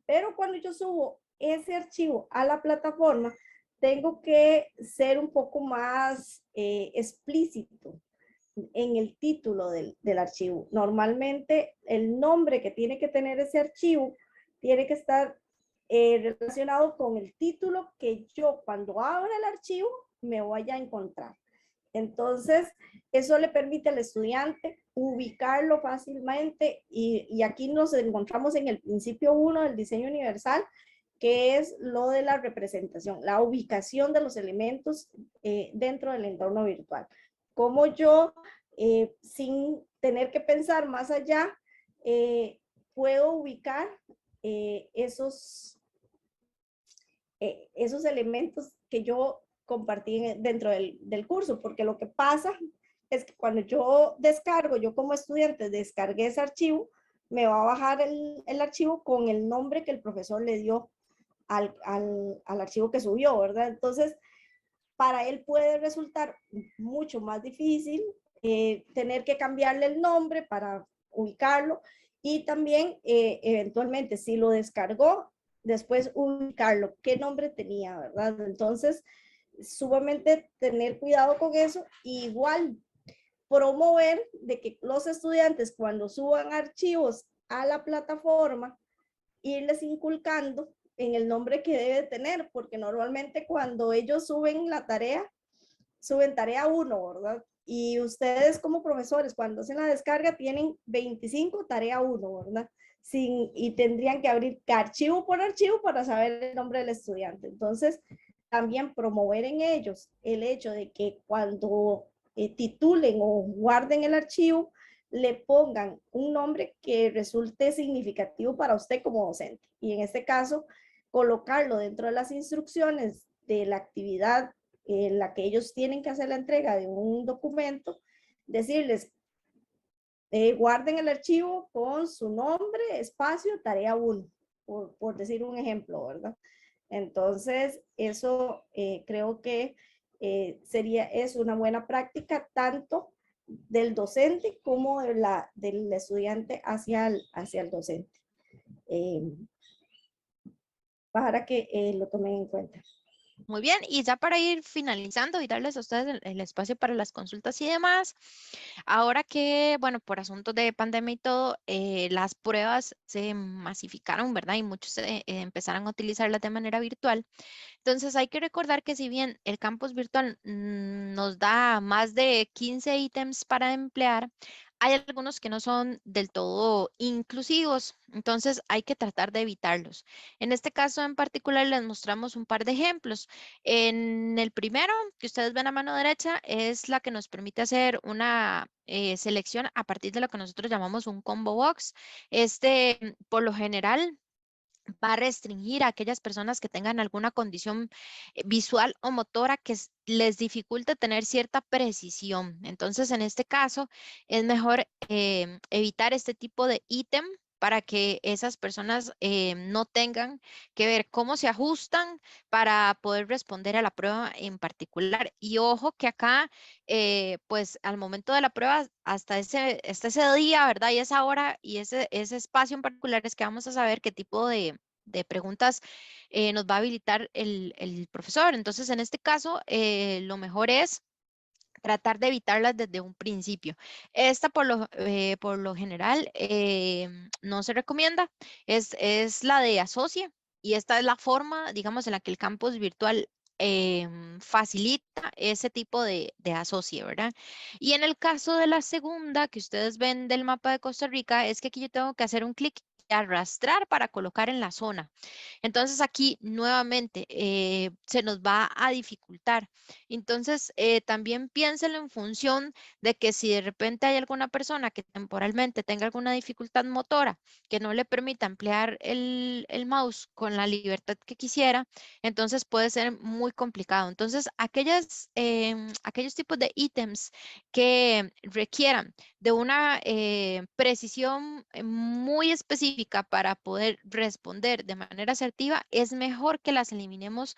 pero cuando yo subo ese archivo a la plataforma, tengo que ser un poco más explícito en el título del archivo. Normalmente el nombre que tiene que tener ese archivo tiene que estar relacionado con el título que yo cuando abra el archivo me vaya a encontrar. Entonces, eso le permite al estudiante ubicarlo fácilmente y aquí nos encontramos en el principio 1 del diseño universal, que es lo de la representación, la ubicación de los elementos dentro del entorno virtual. Cómo yo, sin tener que pensar más allá, puedo ubicar esos elementos que yo compartí dentro del curso, porque lo que pasa es que cuando yo descargo, yo como estudiante descargué ese archivo, me va a bajar el archivo con el nombre que el profesor le dio al archivo que subió, ¿verdad? Entonces, para él puede resultar mucho más difícil tener que cambiarle el nombre para ubicarlo y también eventualmente si lo descargó después ubicarlo, qué nombre tenía, ¿verdad? Entonces, sumamente tener cuidado con eso, y igual promover de que los estudiantes cuando suban archivos a la plataforma, irles inculcando en el nombre que debe tener, porque normalmente cuando ellos suben la tarea, suben tarea 1, ¿verdad? Y ustedes como profesores, cuando hacen la descarga, tienen 25 tarea 1, ¿verdad? Y tendrían que abrir archivo por archivo para saber el nombre del estudiante. Entonces, también promover en ellos el hecho de que cuando titulen o guarden el archivo, le pongan un nombre que resulte significativo para usted como docente. Y en este caso, colocarlo dentro de las instrucciones de la actividad en la que ellos tienen que hacer la entrega de un documento, decirles, guarden el archivo con su nombre, espacio, tarea 1, por decir un ejemplo, ¿verdad? Entonces, eso creo que es una buena práctica tanto del docente como del estudiante hacia el docente, eh, para que lo tomen en cuenta. Muy bien, y ya para ir finalizando y darles a ustedes el espacio para las consultas y demás, ahora que, bueno, por asuntos de pandemia y todo, las pruebas se masificaron, ¿verdad? Y muchos empezaron a utilizarlas de manera virtual. Entonces hay que recordar que si bien el campus virtual nos da más de 15 ítems para emplear, hay algunos que no son del todo inclusivos, entonces hay que tratar de evitarlos. En este caso en particular les mostramos un par de ejemplos. En el primero, que ustedes ven a mano derecha, es la que nos permite hacer una selección a partir de lo que nosotros llamamos un combo box. Por lo general, va a restringir a aquellas personas que tengan alguna condición visual o motora que les dificulte tener cierta precisión. Entonces, en este caso, es mejor evitar este tipo de ítem para que esas personas no tengan que ver cómo se ajustan para poder responder a la prueba en particular. Y ojo que acá, pues al momento de la prueba, hasta ese día, ¿verdad? Y esa hora y ese espacio en particular es que vamos a saber qué tipo de preguntas nos va a habilitar el profesor. Entonces, en este caso, lo mejor es tratar de evitarlas desde un principio. Esta por lo general no se recomienda, es la de asocie y esta es la forma, digamos, en la que el campus virtual facilita ese tipo de asocie, ¿verdad? Y en el caso de la segunda que ustedes ven del mapa de Costa Rica, es que aquí yo tengo que hacer un clic y arrastrar para colocar en la zona. Entonces aquí nuevamente se nos va a dificultar. Entonces también piénselo en función de que si de repente hay alguna persona que temporalmente tenga alguna dificultad motora que no le permita emplear el mouse con la libertad que quisiera, entonces puede ser muy complicado. Entonces aquellos tipos de ítems que requieran de una precisión muy específica para poder responder de manera asertiva, es mejor que las eliminemos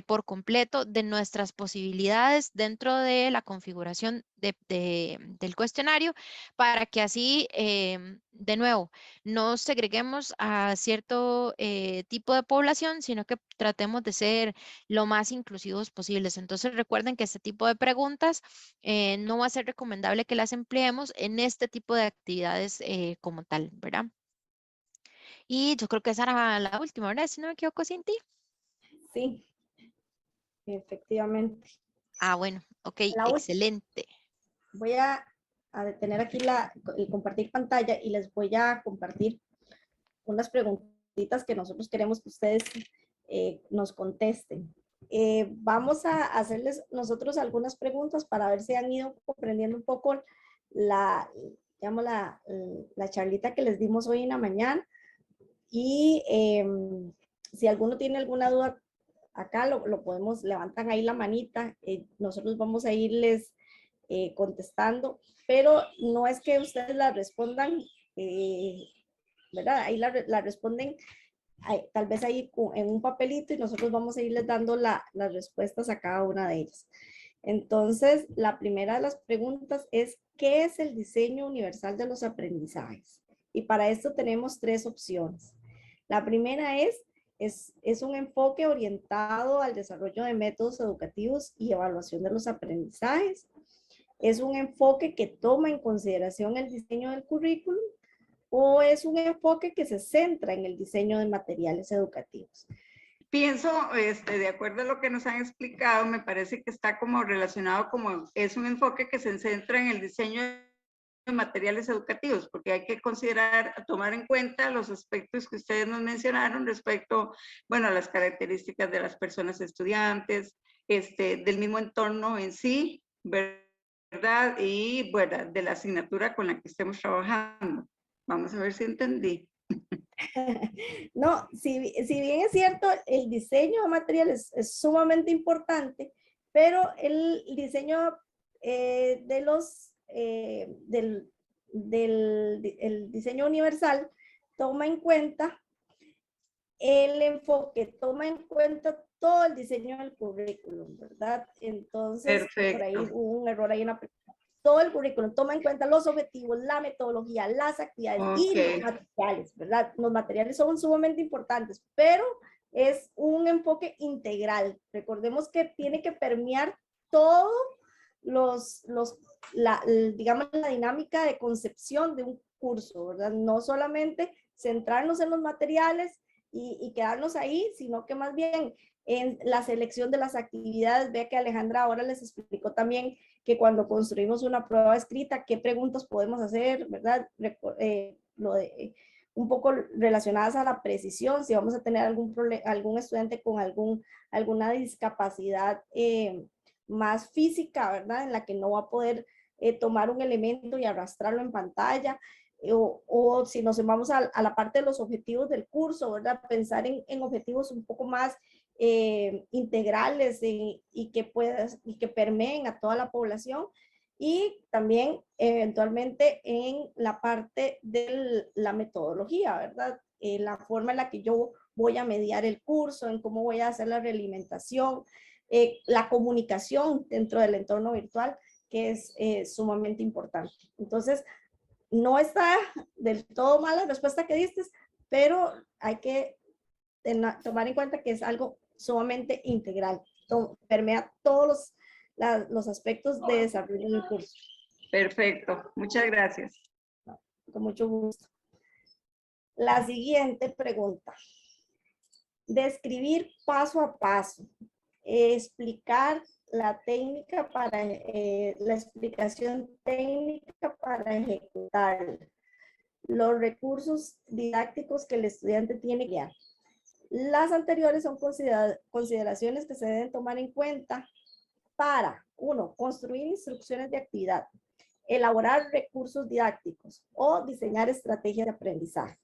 por completo de nuestras posibilidades dentro de la configuración del cuestionario para que así, de nuevo, no segreguemos a cierto tipo de población, sino que tratemos de ser lo más inclusivos posibles. Entonces recuerden que este tipo de preguntas no va a ser recomendable que las empleemos en este tipo de actividades como tal, ¿verdad? Y yo creo que esa era la última, ¿verdad? Si no me equivoco, Cinti. Sí, efectivamente. Ah, bueno, ok, La excelente. voy a detener aquí el compartir pantalla y les voy a compartir unas preguntitas que nosotros queremos que ustedes nos contesten. Vamos a hacerles nosotros algunas preguntas para ver si han ido comprendiendo un poco la, digamos, la charlita que les dimos hoy en la mañana. Y si alguno tiene alguna duda, acá lo podemos, levantan ahí la manita, nosotros vamos a irles contestando, pero no es que ustedes la respondan, ¿verdad? Ahí la responden tal vez ahí en un papelito y nosotros vamos a irles dando las respuestas a cada una de ellas. Entonces, la primera de las preguntas es, ¿qué es el diseño universal de los aprendizajes? Y para esto tenemos tres opciones. La primera es Es un enfoque orientado al desarrollo de métodos educativos y evaluación de los aprendizajes. Es un enfoque que toma en consideración el diseño del currículum o es un enfoque que se centra en el diseño de materiales educativos. Pienso, de acuerdo a lo que nos han explicado, me parece que está como relacionado como es un enfoque que se centra en el diseño de materiales educativos, porque hay que considerar, tomar en cuenta los aspectos que ustedes nos mencionaron respecto, bueno, a las características de las personas estudiantes, del mismo entorno en sí, ¿verdad? Y, bueno, de la asignatura con la que estemos trabajando. Vamos a ver si entendí. No, si bien es cierto, el diseño de materiales es sumamente importante, pero el diseño el diseño universal toma en cuenta el enfoque, toma en cuenta todo el diseño del currículum, ¿verdad? Entonces, por ahí Perfecto. hubo un error ahí en la todo el currículum toma en cuenta los objetivos, la metodología, las actividades y los materiales, ¿verdad? Los materiales son sumamente importantes, pero es un enfoque integral. Recordemos que tiene que permear todo digamos, la dinámica de concepción de un curso, ¿verdad? No solamente centrarnos en los materiales y quedarnos ahí, sino que más bien en la selección de las actividades. Vea que Alejandra ahora les explicó también que cuando construimos una prueba escrita, qué preguntas podemos hacer, ¿verdad? Un poco relacionadas a la precisión, si vamos a tener algún estudiante con alguna discapacidad más física, ¿verdad? En la que no va a poder tomar un elemento y arrastrarlo en pantalla, o si nos vamos a la parte de los objetivos del curso, ¿verdad? Pensar en objetivos un poco más integrales y que permeen a toda la población, y también eventualmente en la parte de la metodología, ¿verdad? La forma en la que yo voy a mediar el curso, en cómo voy a hacer la realimentación, la comunicación dentro del entorno virtual, que es sumamente importante. Entonces, no está del todo mal la respuesta que diste, pero hay que tomar en cuenta que es algo sumamente integral, permea todos los aspectos de desarrollo del curso. Perfecto, muchas gracias. Con mucho gusto. La siguiente pregunta. Describir paso a paso, explicar la técnica para, la explicación técnica para ejecutar los recursos didácticos que el estudiante tiene que dar. Las anteriores son consideraciones que se deben tomar en cuenta para, 1, construir instrucciones de actividad, elaborar recursos didácticos o diseñar estrategias de aprendizaje.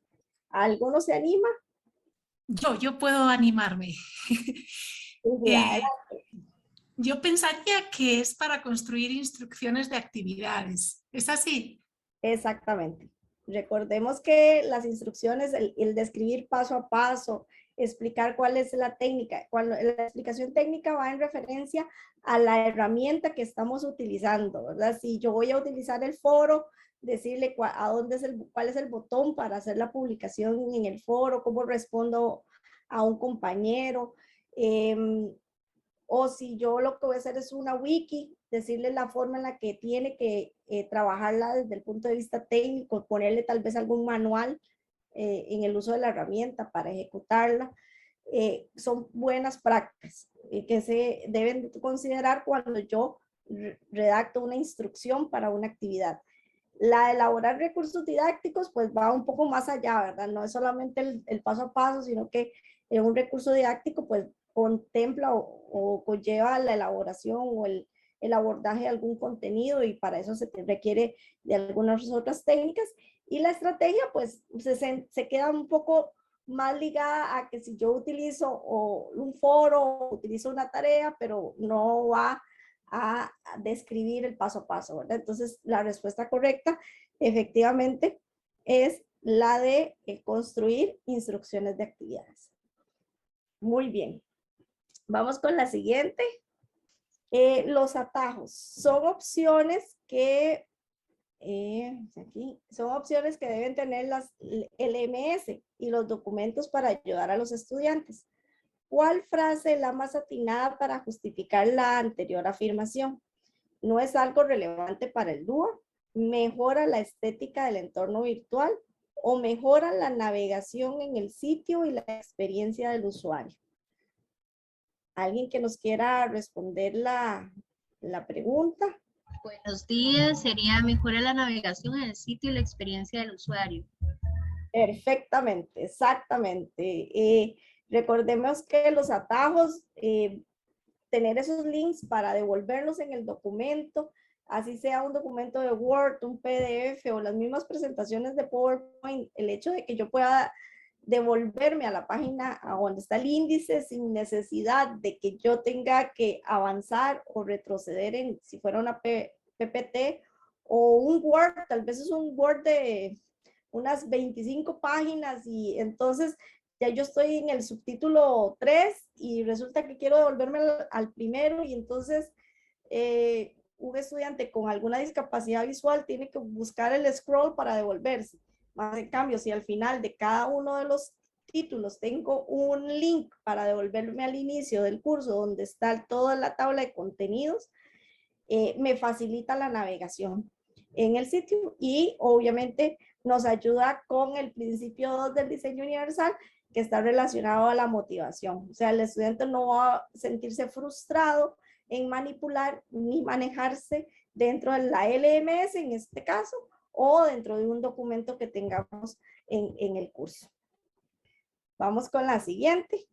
¿Alguno se anima? Yo puedo animarme. Yo pensaría que es para construir instrucciones de actividades. ¿Es así? Exactamente. Recordemos que las instrucciones, el describir paso a paso, explicar cuál es la técnica. Cuando la explicación técnica va en referencia a la herramienta que estamos utilizando, ¿verdad? Si yo voy a utilizar el foro, decirle cuál es el botón para hacer la publicación en el foro, cómo respondo a un compañero. O si yo lo que voy a hacer es una wiki, decirle la forma en la que tiene que trabajarla desde el punto de vista técnico, ponerle tal vez algún manual en el uso de la herramienta para ejecutarla. Son buenas prácticas que se deben considerar cuando yo redacto una instrucción para una actividad. La de elaborar recursos didácticos pues va un poco más allá, ¿verdad? No es solamente el paso a paso, sino que un recurso didáctico pues contempla o conlleva la elaboración o el abordaje de algún contenido, y para eso se requiere de algunas otras técnicas. Y la estrategia pues se queda un poco más ligada a que si yo utilizo un foro, utilizo una tarea, pero no va a describir el paso a paso, ¿verdad? Entonces, la respuesta correcta efectivamente es la de construir instrucciones de actividades. Muy bien. Vamos con la siguiente. Los atajos son opciones que Aquí son opciones que deben tener las LMS y los documentos para ayudar a los estudiantes. ¿Cuál frase es la más atinada para justificar la anterior afirmación? No es algo relevante para el DUA, mejora la estética del entorno virtual o mejora la navegación en el sitio y la experiencia del usuario. ¿Alguien que nos quiera responder la pregunta? Buenos días, sería mejora la navegación en el sitio y la experiencia del usuario. Perfectamente, exactamente. Recordemos que los atajos, tener esos links para devolverlos en el documento, así sea un documento de Word, un PDF o las mismas presentaciones de PowerPoint, el hecho de que yo pueda devolverme a la página a donde está el índice sin necesidad de que yo tenga que avanzar o retroceder en, si fuera una PPT o un Word, tal vez es un Word de unas 25 páginas y entonces ya yo estoy en el subtítulo 3 y resulta que quiero devolverme al primero y entonces un estudiante con alguna discapacidad visual tiene que buscar el scroll para devolverse. Más en cambio, si al final de cada uno de los títulos tengo un link para devolverme al inicio del curso donde está toda la tabla de contenidos, me facilita la navegación en el sitio y obviamente nos ayuda con el principio 2 del diseño universal que está relacionado a la motivación. O sea, el estudiante no va a sentirse frustrado en manipular ni manejarse dentro de la LMS en este caso o dentro de un documento que tengamos en el curso. Vamos con la siguiente.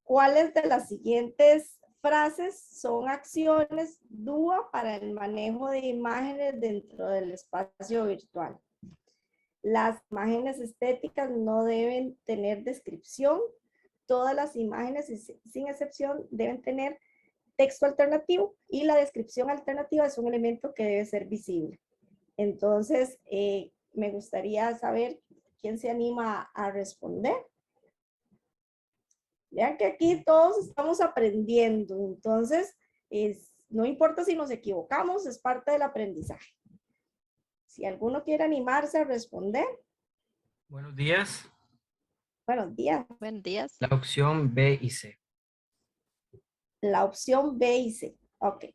¿Cuáles de las siguientes frases son acciones DUA para el manejo de imágenes dentro del espacio virtual? Las imágenes estéticas no deben tener descripción. Todas las imágenes, sin excepción, deben tener texto alternativo y la descripción alternativa es un elemento que debe ser visible. Entonces, me gustaría saber quién se anima a responder. Vean que aquí todos estamos aprendiendo, entonces no importa si nos equivocamos, es parte del aprendizaje. Si alguno quiere animarse a responder. Buenos días. Buenos días. Buenos días. La opción B y C. La opción B y C. Ok.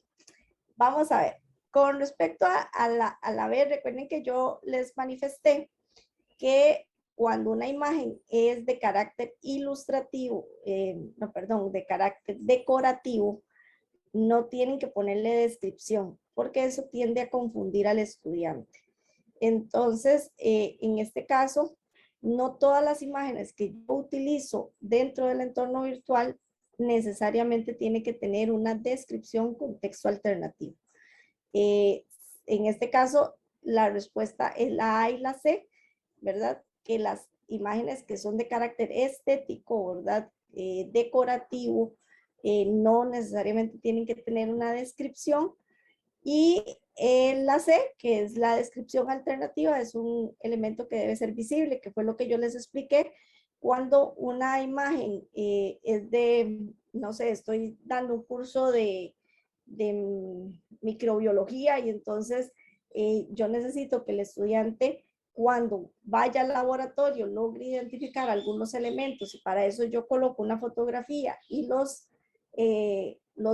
Vamos a ver. Con respecto a la B, recuerden que yo les manifesté que cuando una imagen es de carácter ilustrativo, de carácter decorativo, no tienen que ponerle descripción, porque eso tiende a confundir al estudiante. Entonces, en este caso, no todas las imágenes que yo utilizo dentro del entorno virtual necesariamente tienen que tener una descripción con texto alternativo. En este caso, la respuesta es la A y la C, ¿verdad? Que las imágenes que son de carácter estético, ¿verdad? Decorativo, no necesariamente tienen que tener una descripción. Y la C, que es la descripción alternativa, es un elemento que debe ser visible, que fue lo que yo les expliqué. Cuando una imagen es de, no sé, estoy dando un curso de microbiología y entonces yo necesito que el estudiante cuando vaya al laboratorio logre identificar algunos elementos y para eso yo coloco una fotografía y los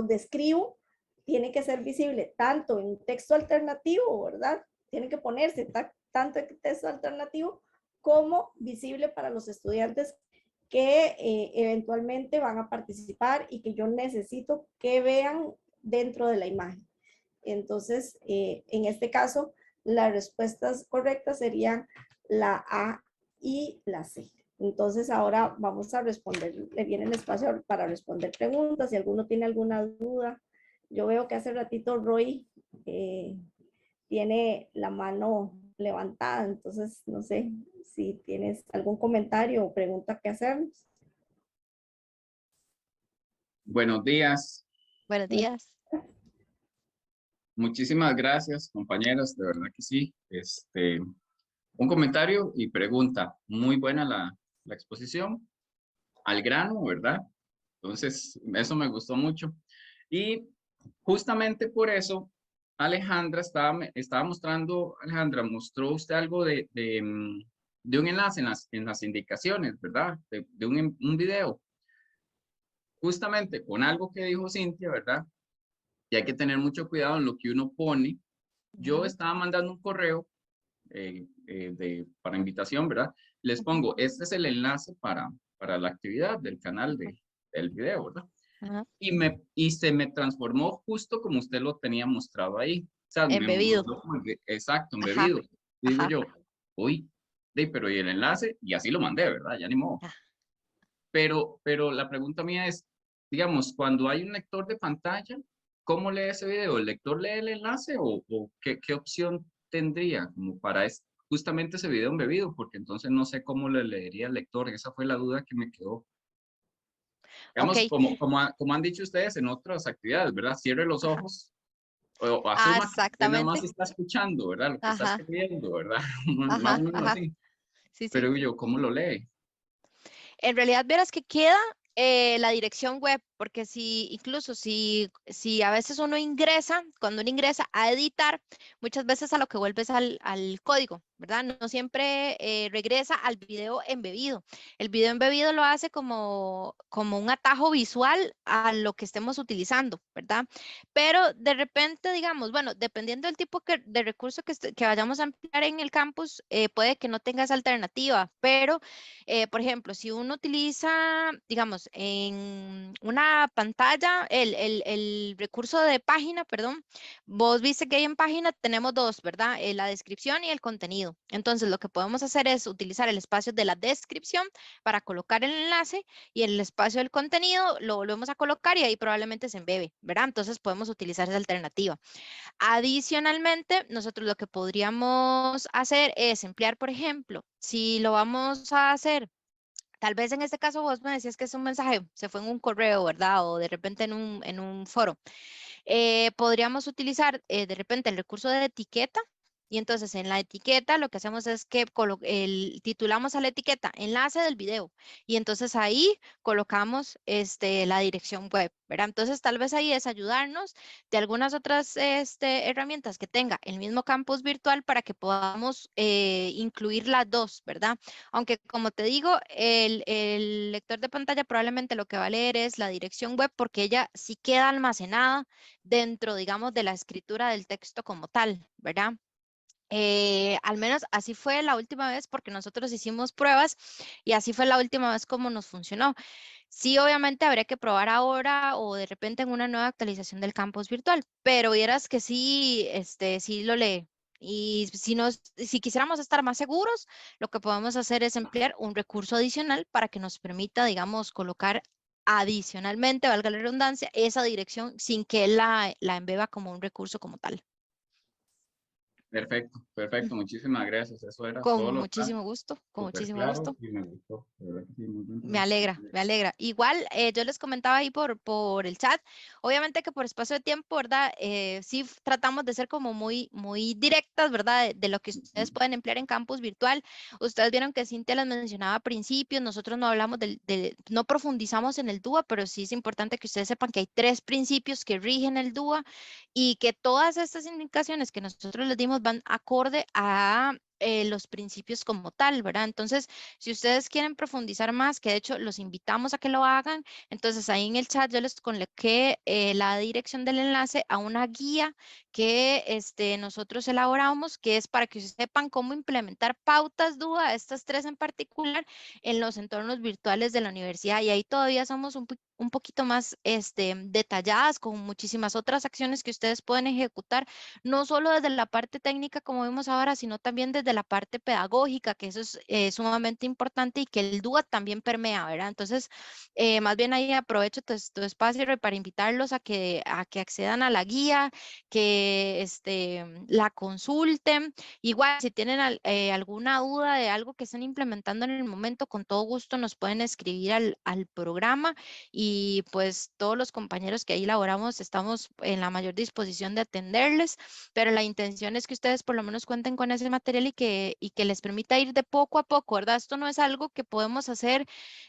describo. Tiene que ser visible tanto en texto alternativo, ¿verdad? Tiene que ponerse tanto en texto alternativo como visible para los estudiantes que eventualmente van a participar y que yo necesito que vean dentro de la imagen. Entonces, en este caso, las respuestas correctas serían la A y la C. Entonces, ahora vamos a responder, le viene el espacio para responder preguntas. Si alguno tiene alguna duda, yo veo que hace ratito Roy tiene la mano levantada, entonces no sé si tienes algún comentario o pregunta que hacernos. Buenos días. Buenos días. Muchísimas gracias, compañeros, de verdad que sí. Un comentario y pregunta. Muy buena la exposición. Al grano, ¿verdad? Entonces, eso me gustó mucho. Y justamente por eso Alejandra estaba mostrando, Alejandra, mostró usted algo de un enlace en las indicaciones, ¿verdad? De un video. Justamente con algo que dijo Cintia, ¿verdad? Y hay que tener mucho cuidado en lo que uno pone. Yo estaba mandando un correo para invitación, ¿verdad? Les pongo, este es el enlace para la actividad del canal del video, ¿verdad? Ajá. Y se me transformó justo como usted lo tenía mostrado ahí. O sea, Embebido. exacto, Ajá. embebido. Y digo Ajá. yo, uy, pero y el enlace, y así lo mandé, ¿verdad? Ya ni modo. Pero la pregunta mía es, digamos, cuando hay un lector de pantalla, ¿cómo lee ese video? ¿El lector lee el enlace o qué opción tendría como para justamente ese video embebido? Porque entonces no sé cómo le leería el lector. Esa fue la duda que me quedó. Ok. Digamos, como han dicho ustedes en otras actividades, ¿verdad? Cierre los Ajá. ojos o asuma que usted nada más Exactamente. está escuchando, ¿verdad? Lo que está Ajá. escribiendo, ¿verdad? Más o Ajá. menos Ajá. así. Sí, sí. Pero yo, ¿cómo lo lee? En realidad, verás que queda la dirección web, porque incluso si a veces uno ingresa, cuando uno ingresa a editar, muchas veces a lo que vuelves al código, ¿verdad? No siempre regresa al video embebido. El video embebido lo hace como un atajo visual a lo que estemos utilizando, ¿verdad? Pero de repente, digamos, bueno, dependiendo del tipo de recurso que vayamos a emplear en el campus, puede que no tengas alternativa, pero por ejemplo, si uno utiliza, digamos, en una pantalla, el recurso de página, perdón, vos viste que ahí en página tenemos dos, ¿verdad? La descripción y el contenido. Entonces, lo que podemos hacer es utilizar el espacio de la descripción para colocar el enlace y el espacio del contenido lo volvemos a colocar y ahí probablemente se embebe, ¿verdad? Entonces, podemos utilizar esa alternativa. Adicionalmente, nosotros lo que podríamos hacer es emplear, por ejemplo, si lo vamos a hacer, tal vez en este caso vos me decías que es un mensaje, se fue en un correo, ¿verdad? O de repente en un foro. Podríamos utilizar de repente el recurso de etiqueta. Y entonces en la etiqueta lo que hacemos es que titulamos a la etiqueta enlace del video y entonces ahí colocamos la dirección web, ¿verdad? Entonces tal vez ahí es ayudarnos de algunas otras herramientas que tenga el mismo campus virtual para que podamos incluir las dos, ¿verdad? Aunque como te digo, el lector de pantalla probablemente lo que va a leer es la dirección web porque ella sí queda almacenada dentro, digamos, de la escritura del texto como tal, ¿verdad? Al menos así fue la última vez porque nosotros hicimos pruebas y así fue la última vez como nos funcionó. Sí, obviamente habría que probar ahora o de repente en una nueva actualización del campus virtual, pero vieras que sí, sí lo lee. Y si quisiéramos estar más seguros, lo que podemos hacer es emplear un recurso adicional para que nos permita, digamos, colocar adicionalmente, valga la redundancia, esa dirección sin que él la embeba como un recurso como tal. Perfecto, perfecto. Muchísimas gracias. Eso era Con todo lo que muchísimo gusto, con súper muchísimo claro gusto. y me gustó. De verdad que sí, muy buen Me tema. alegra, me alegra. Igual, yo les comentaba ahí por el chat, obviamente que por espacio de tiempo, ¿verdad? Sí tratamos de ser como muy directas, ¿verdad? De lo que ustedes pueden emplear en campus virtual. Ustedes vieron que Cintia les mencionaba a principios, nosotros no hablamos no profundizamos en el DUA, pero sí es importante que ustedes sepan que hay 3 principios que rigen el DUA y que todas estas indicaciones que nosotros les dimos van acorde a los principios como tal, ¿verdad? Entonces, si ustedes quieren profundizar más, que de hecho los invitamos a que lo hagan, entonces ahí en el chat yo les coloqué la dirección del enlace a una guía que nosotros elaboramos, que es para que ustedes sepan cómo implementar pautas DUA, estas 3 en particular, en los entornos virtuales de la universidad. Y ahí todavía somos un poquito más detalladas con muchísimas otras acciones que ustedes pueden ejecutar, no solo desde la parte técnica como vemos ahora, sino también desde la parte pedagógica, que eso es sumamente importante y que el DUA también permea, ¿verdad? Entonces, más bien ahí aprovecho tu espacio Roy, para invitarlos a que accedan a la guía, que la consulten. Igual, si tienen alguna duda de algo que estén implementando en el momento, con todo gusto nos pueden escribir al programa y pues todos los compañeros que ahí laboramos estamos en la mayor disposición de atenderles, pero la intención es que ustedes por lo menos cuenten con ese material y y que les permita ir de poco a poco, ¿verdad? Esto no es algo que podemos hacer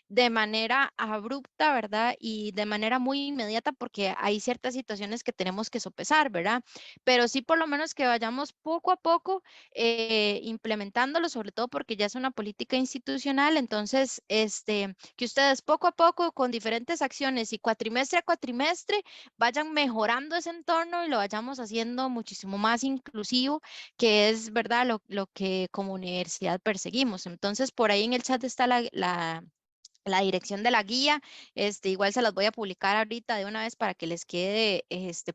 de manera abrupta, ¿verdad? Y de manera muy inmediata porque hay ciertas situaciones que tenemos que sopesar, ¿verdad? Pero sí por lo menos que vayamos poco a poco implementándolo, sobre todo porque ya es una política institucional, entonces, que ustedes poco a poco con diferentes acciones y cuatrimestre a cuatrimestre vayan mejorando ese entorno y lo vayamos haciendo muchísimo más inclusivo, que es, ¿verdad?, lo que como universidad perseguimos. Entonces, por ahí en el chat está la dirección de la guía, igual se las voy a publicar ahorita de una vez para que les quede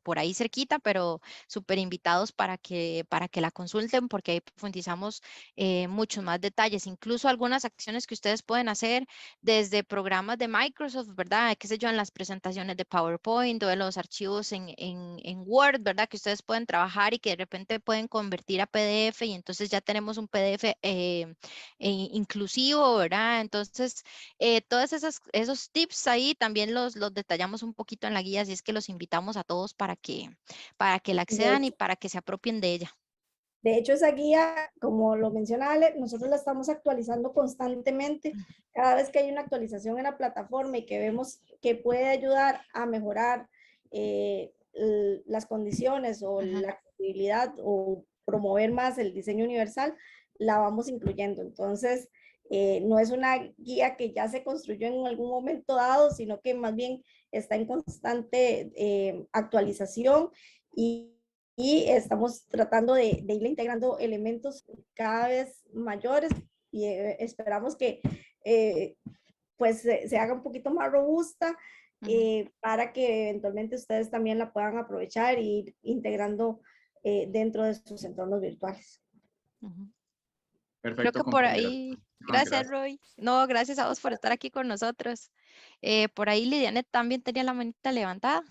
por ahí cerquita, pero súper invitados para que la consulten porque ahí profundizamos muchos más detalles, incluso algunas acciones que ustedes pueden hacer desde programas de Microsoft, ¿verdad? Qué sé yo, en las presentaciones de PowerPoint o en los archivos en Word, ¿verdad? Que ustedes pueden trabajar y que de repente pueden convertir a PDF y entonces ya tenemos un PDF inclusivo, ¿verdad? Entonces, todos esos tips ahí también los detallamos un poquito en la guía, así es que los invitamos a todos para que la De accedan y hecho, para que se apropien de ella. esa guía, como lo menciona Ale, nosotros la estamos actualizando constantemente. Cada vez que hay una actualización en la plataforma y que vemos que puede ayudar a mejorar las condiciones o la accesibilidad o promover más el diseño universal, la vamos incluyendo. Entonces, no es una guía que ya se construyó en algún momento dado, sino que más bien está en constante actualización y estamos tratando de irle integrando elementos cada vez mayores y esperamos que pues se haga un poquito más robusta para que eventualmente ustedes también la puedan aprovechar e ir integrando dentro de sus entornos virtuales. Creo Perfecto, que por compañera. ahí, Ah, gracias Roy. No, gracias a vos por estar aquí con nosotros. Por ahí Lidianet también tenía la manita levantada.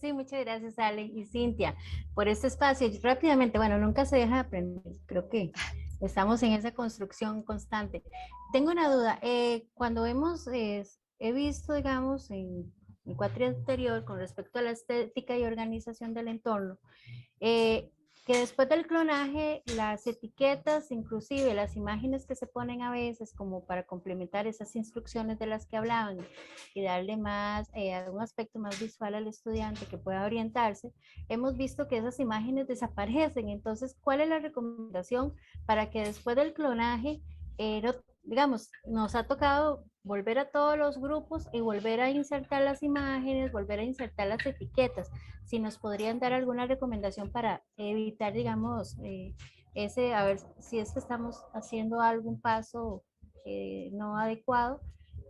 Sí, muchas gracias Ale y Cintia por este espacio. Y rápidamente, bueno, nunca se deja de aprender, creo que estamos en esa construcción constante. Tengo una duda, cuando he visto, digamos, en el cuatri anterior con respecto a la estética y organización del entorno, que después del clonaje, las etiquetas, inclusive las imágenes que se ponen a veces como para complementar esas instrucciones de las que hablaban y darle más, un aspecto más visual al estudiante que pueda orientarse, hemos visto que esas imágenes desaparecen. Entonces, ¿cuál es la recomendación para que después del clonaje, digamos, nos ha tocado volver a todos los grupos y volver a insertar las imágenes, volver a insertar las etiquetas? Si nos podrían dar alguna recomendación para evitar, digamos, a ver si es que estamos haciendo algún paso no adecuado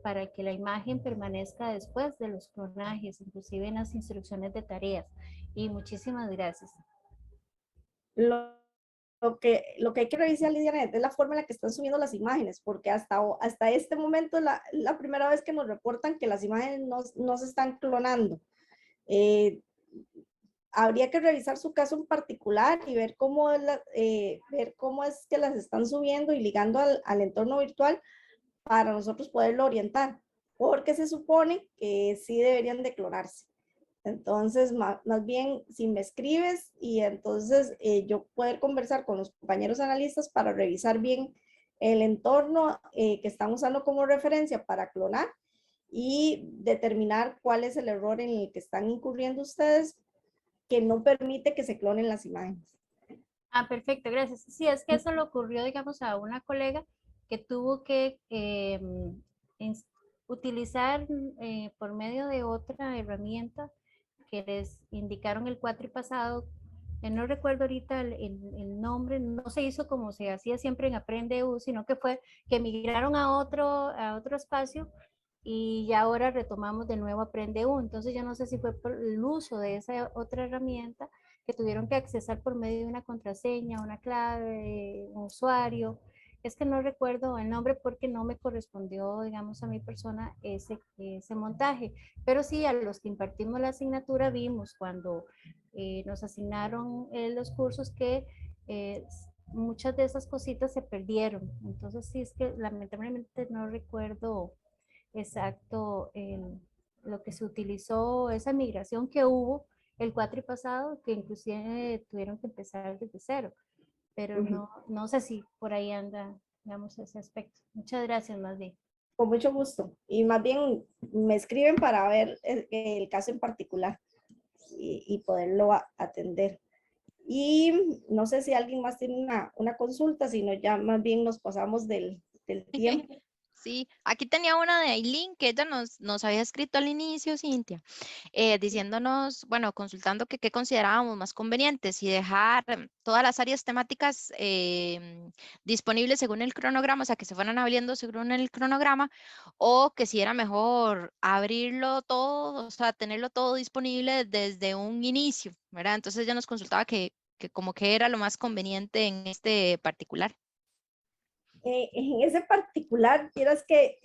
para que la imagen permanezca después de los clonajes, inclusive en las instrucciones de tareas. Y muchísimas gracias. Lo que hay que revisar, Lidia, es la forma en la que están subiendo las imágenes, porque hasta este momento es la primera vez que nos reportan que las imágenes no se están clonando. Habría que revisar su caso en particular y ver cómo es que las están subiendo y ligando al entorno virtual para nosotros poderlo orientar, porque se supone que sí deberían de clonarse. Entonces, más bien, si me escribes y entonces yo poder conversar con los compañeros analistas para revisar bien el entorno que están usando como referencia para clonar y determinar cuál es el error en el que están incurriendo ustedes que no permite que se clonen las imágenes. Ah, perfecto, gracias. Sí, es que eso le ocurrió, digamos, a una colega que tuvo que utilizar por medio de otra herramienta que les indicaron el cuatripasado. No recuerdo ahorita el nombre, no se hizo como se hacía siempre en Aprende.EU, sino que fue que migraron a otro espacio y ya ahora retomamos de nuevo Aprende.EU. Entonces yo no sé si fue por el uso de esa otra herramienta que tuvieron que accesar por medio de una contraseña, una clave, un usuario. Es que no recuerdo el nombre porque no me correspondió, digamos, a mi persona ese montaje. Pero sí, a los que impartimos la asignatura vimos cuando nos asignaron los cursos que muchas de esas cositas se perdieron. Entonces sí, es que lamentablemente no recuerdo exacto lo que se utilizó, esa migración que hubo el cuatri pasado, que inclusive tuvieron que empezar desde cero. pero no sé si por ahí anda, digamos, ese aspecto. Muchas gracias, más bien. Con mucho gusto. Y más bien me escriben para ver el caso en particular y poderlo atender. Y no sé si alguien más tiene una consulta, sino ya más bien nos pasamos del tiempo. Sí, aquí tenía una de Aileen que ella nos había escrito al inicio, Cintia, diciéndonos, bueno, consultando que qué considerábamos más conveniente, si dejar todas las áreas temáticas disponibles según el cronograma, o sea, que se fueran abriendo según el cronograma, o que si era mejor abrirlo todo, o sea, tenerlo todo disponible desde un inicio, ¿verdad? Entonces ella nos consultaba que como que era lo más conveniente en este particular. En ese particular, quieras que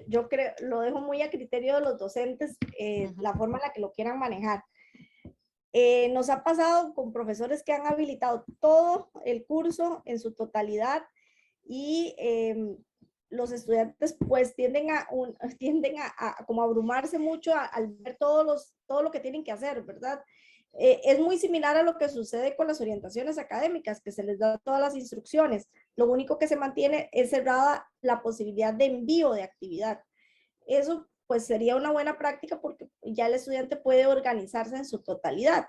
yo creo, lo dejo muy a criterio de los docentes, la forma en la que lo quieran manejar. Nos ha pasado con profesores que han habilitado todo el curso en su totalidad y los estudiantes pues tienden a como abrumarse mucho al ver todo lo que tienen que hacer, ¿verdad? Es muy similar a lo que sucede con las orientaciones académicas, que se les da todas las instrucciones. Lo único que se mantiene es cerrada la posibilidad de envío de actividad. Eso pues sería una buena práctica porque ya el estudiante puede organizarse en su totalidad.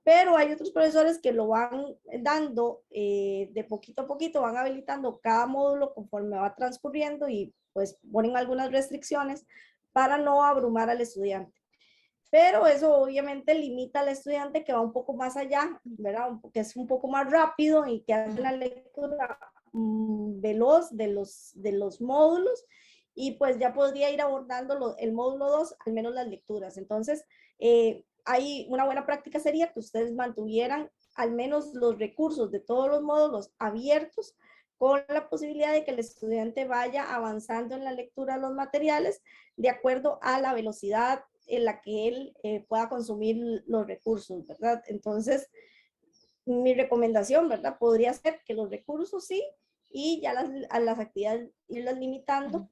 Pero hay otros profesores que lo van dando de poquito a poquito, van habilitando cada módulo conforme va transcurriendo y pues ponen algunas restricciones para no abrumar al estudiante. Pero eso obviamente limita al estudiante que va un poco más allá, ¿verdad? Que es un poco más rápido y que hace la lectura veloz de los módulos y pues ya podría ir abordando el módulo 2, al menos las lecturas. Entonces, hay una buena práctica sería que ustedes mantuvieran al menos los recursos de todos los módulos abiertos con la posibilidad de que el estudiante vaya avanzando en la lectura de los materiales de acuerdo a la velocidad en la que él pueda consumir los recursos, ¿verdad? Entonces, mi recomendación, ¿verdad? Podría ser que los recursos sí, y ya las actividades irlas limitando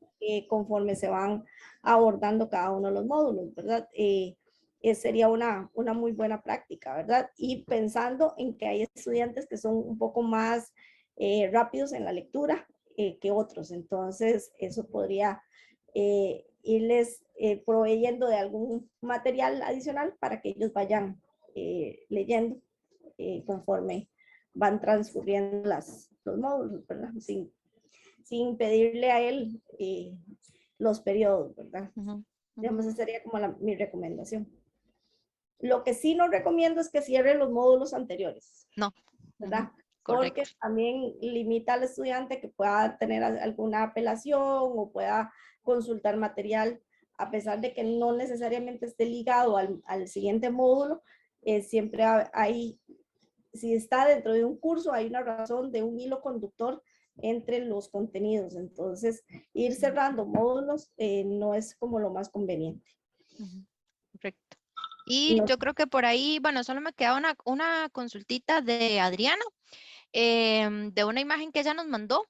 conforme se van abordando cada uno de los módulos, ¿verdad? Sería una muy buena práctica, ¿verdad? Y pensando en que hay estudiantes que son un poco más rápidos en la lectura que otros, entonces eso podría irles proveyendo de algún material adicional para que ellos vayan leyendo conforme van transcurriendo los módulos, ¿verdad? Sin pedirle a él los periodos, ¿verdad? Digamos, esa sería como mi recomendación. Lo que sí no recomiendo es que cierre los módulos anteriores. No. ¿Verdad? Correcto. Porque también limita al estudiante que pueda tener alguna apelación o pueda consultar material, a pesar de que no necesariamente esté ligado al siguiente módulo, siempre hay, si está dentro de un curso, hay una razón de un hilo conductor entre los contenidos. Entonces, ir cerrando módulos no es como lo más conveniente. Correcto. Y yo creo que por ahí, bueno, solo me queda una consultita de Adriana, de una imagen que ella nos mandó,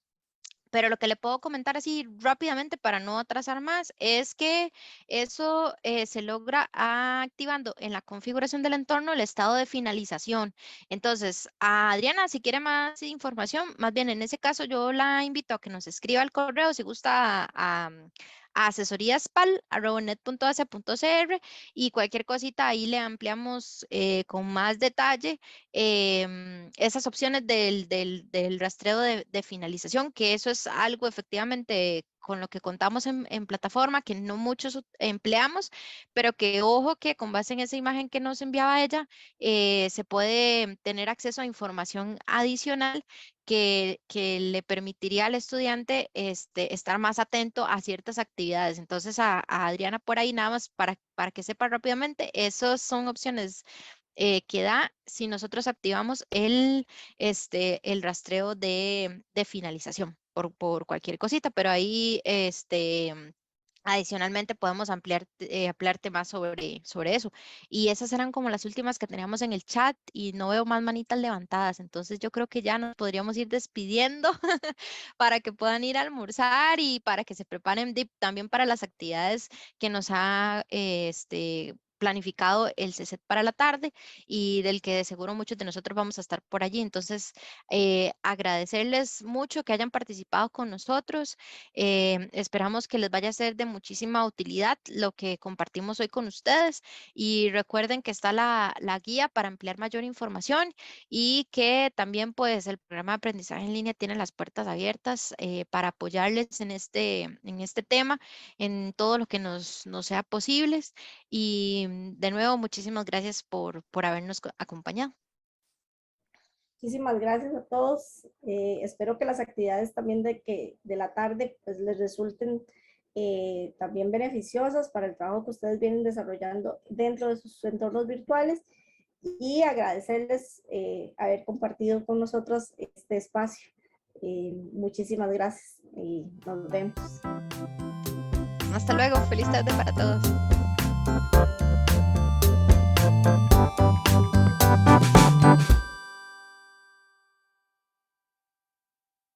pero lo que le puedo comentar así rápidamente para no atrasar más es que eso se logra activando en la configuración del entorno el estado de finalización. Entonces, a Adriana, si quiere más información, más bien en ese caso yo la invito a que nos escriba al correo si gusta a asesoríaspal@net.ac.cr y cualquier cosita ahí le ampliamos con más detalle esas opciones del rastreo de finalización, que eso es algo efectivamente con lo que contamos en plataforma, que no muchos empleamos, pero que ojo que con base en esa imagen que nos enviaba ella, se puede tener acceso a información adicional que le permitiría al estudiante estar más atento a ciertas actividades. Entonces, a Adriana por ahí nada más para que sepa rápidamente, esas son opciones que da si nosotros activamos el rastreo de finalización por cualquier cosita, pero ahí adicionalmente podemos ampliar temas sobre eso. Y esas eran como las últimas que teníamos en el chat y no veo más manitas levantadas, entonces yo creo que ya nos podríamos ir despidiendo para que puedan ir a almorzar y para que se preparen también para las actividades que nos ha planificado el CESET para la tarde y del que de seguro muchos de nosotros vamos a estar por allí. Entonces, agradecerles mucho que hayan participado con nosotros. Esperamos que les vaya a ser de muchísima utilidad lo que compartimos hoy con ustedes y recuerden que está la guía para ampliar mayor información y que también pues el programa de aprendizaje en línea tiene las puertas abiertas para apoyarles en este tema, en todo lo que nos sea posible. Y de nuevo, muchísimas gracias por habernos acompañado. Muchísimas gracias a todos. Espero que las actividades también de la tarde pues les resulten también beneficiosas para el trabajo que ustedes vienen desarrollando dentro de sus entornos virtuales y agradecerles haber compartido con nosotros este espacio. Muchísimas gracias y nos vemos. Hasta luego, feliz tarde para todos.